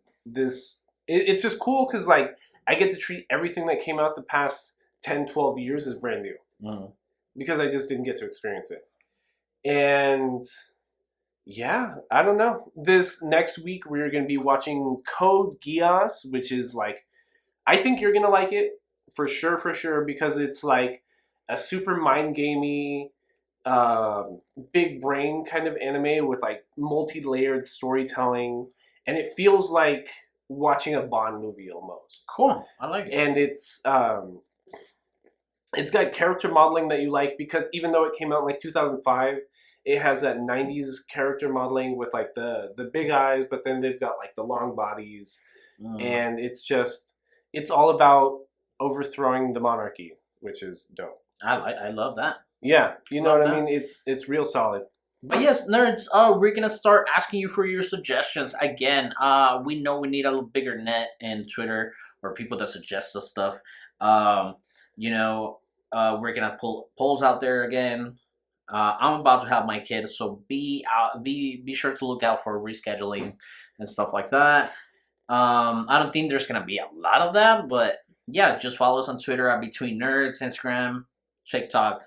it's just cool because like I get to treat everything that came out the past 10, 12 years as brand new. Mm-hmm. Because I just didn't get to experience it. And yeah, I don't know. This next week we're going to be watching Code Geass, which is like, I think you're going to like it for sure, because it's like a super mind gamey, big brain kind of anime with like multi-layered storytelling, and it feels like watching a Bond movie almost. Cool, I like it. And it's got character modeling that you like, because even though it came out in like 2005, it has that 90s character modeling with like the big eyes, but then they've got like the long bodies, and it's all about overthrowing the monarchy, which is dope. I love that. Yeah, you know what I mean? It's real solid. But yes, nerds, we're gonna start asking you for your suggestions again. We know we need a little bigger net in Twitter, or people that suggest us stuff. We're gonna pull polls out there again. I'm about to have my kid, so be sure to look out for rescheduling and stuff like that. I don't think there's gonna be a lot of that, but yeah, just follow us on Twitter at BetweenNerds, Instagram, TikTok.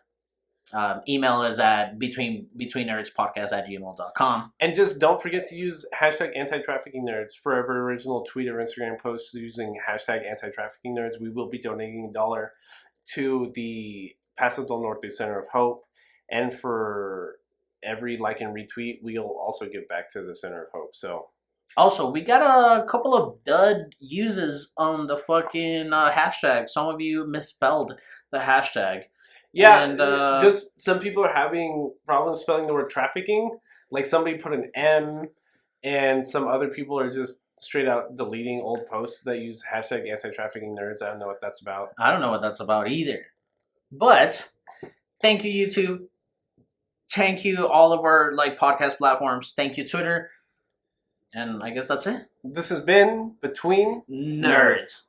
Email is at BetweenNerdsPodcast@gmail.com. And just don't forget to use #anti-trafficking-nerds for every original tweet or Instagram post using #anti-trafficking-nerds. We will be donating $1 to the Paso del Norte Center of Hope. And for every like and retweet, we'll also give back to the Center of Hope. So, also, we got a couple of dud uses on the fucking hashtag. Some of you misspelled the hashtag. Yeah, and just some people are having problems spelling the word trafficking. Like somebody put an M, and some other people are just straight out deleting old posts that use #anti-trafficking-nerds. I don't know what that's about. I don't know what that's about either. But thank you, YouTube. Thank you, all of our podcast platforms. Thank you, Twitter. And I guess that's it. This has been Between Nerds.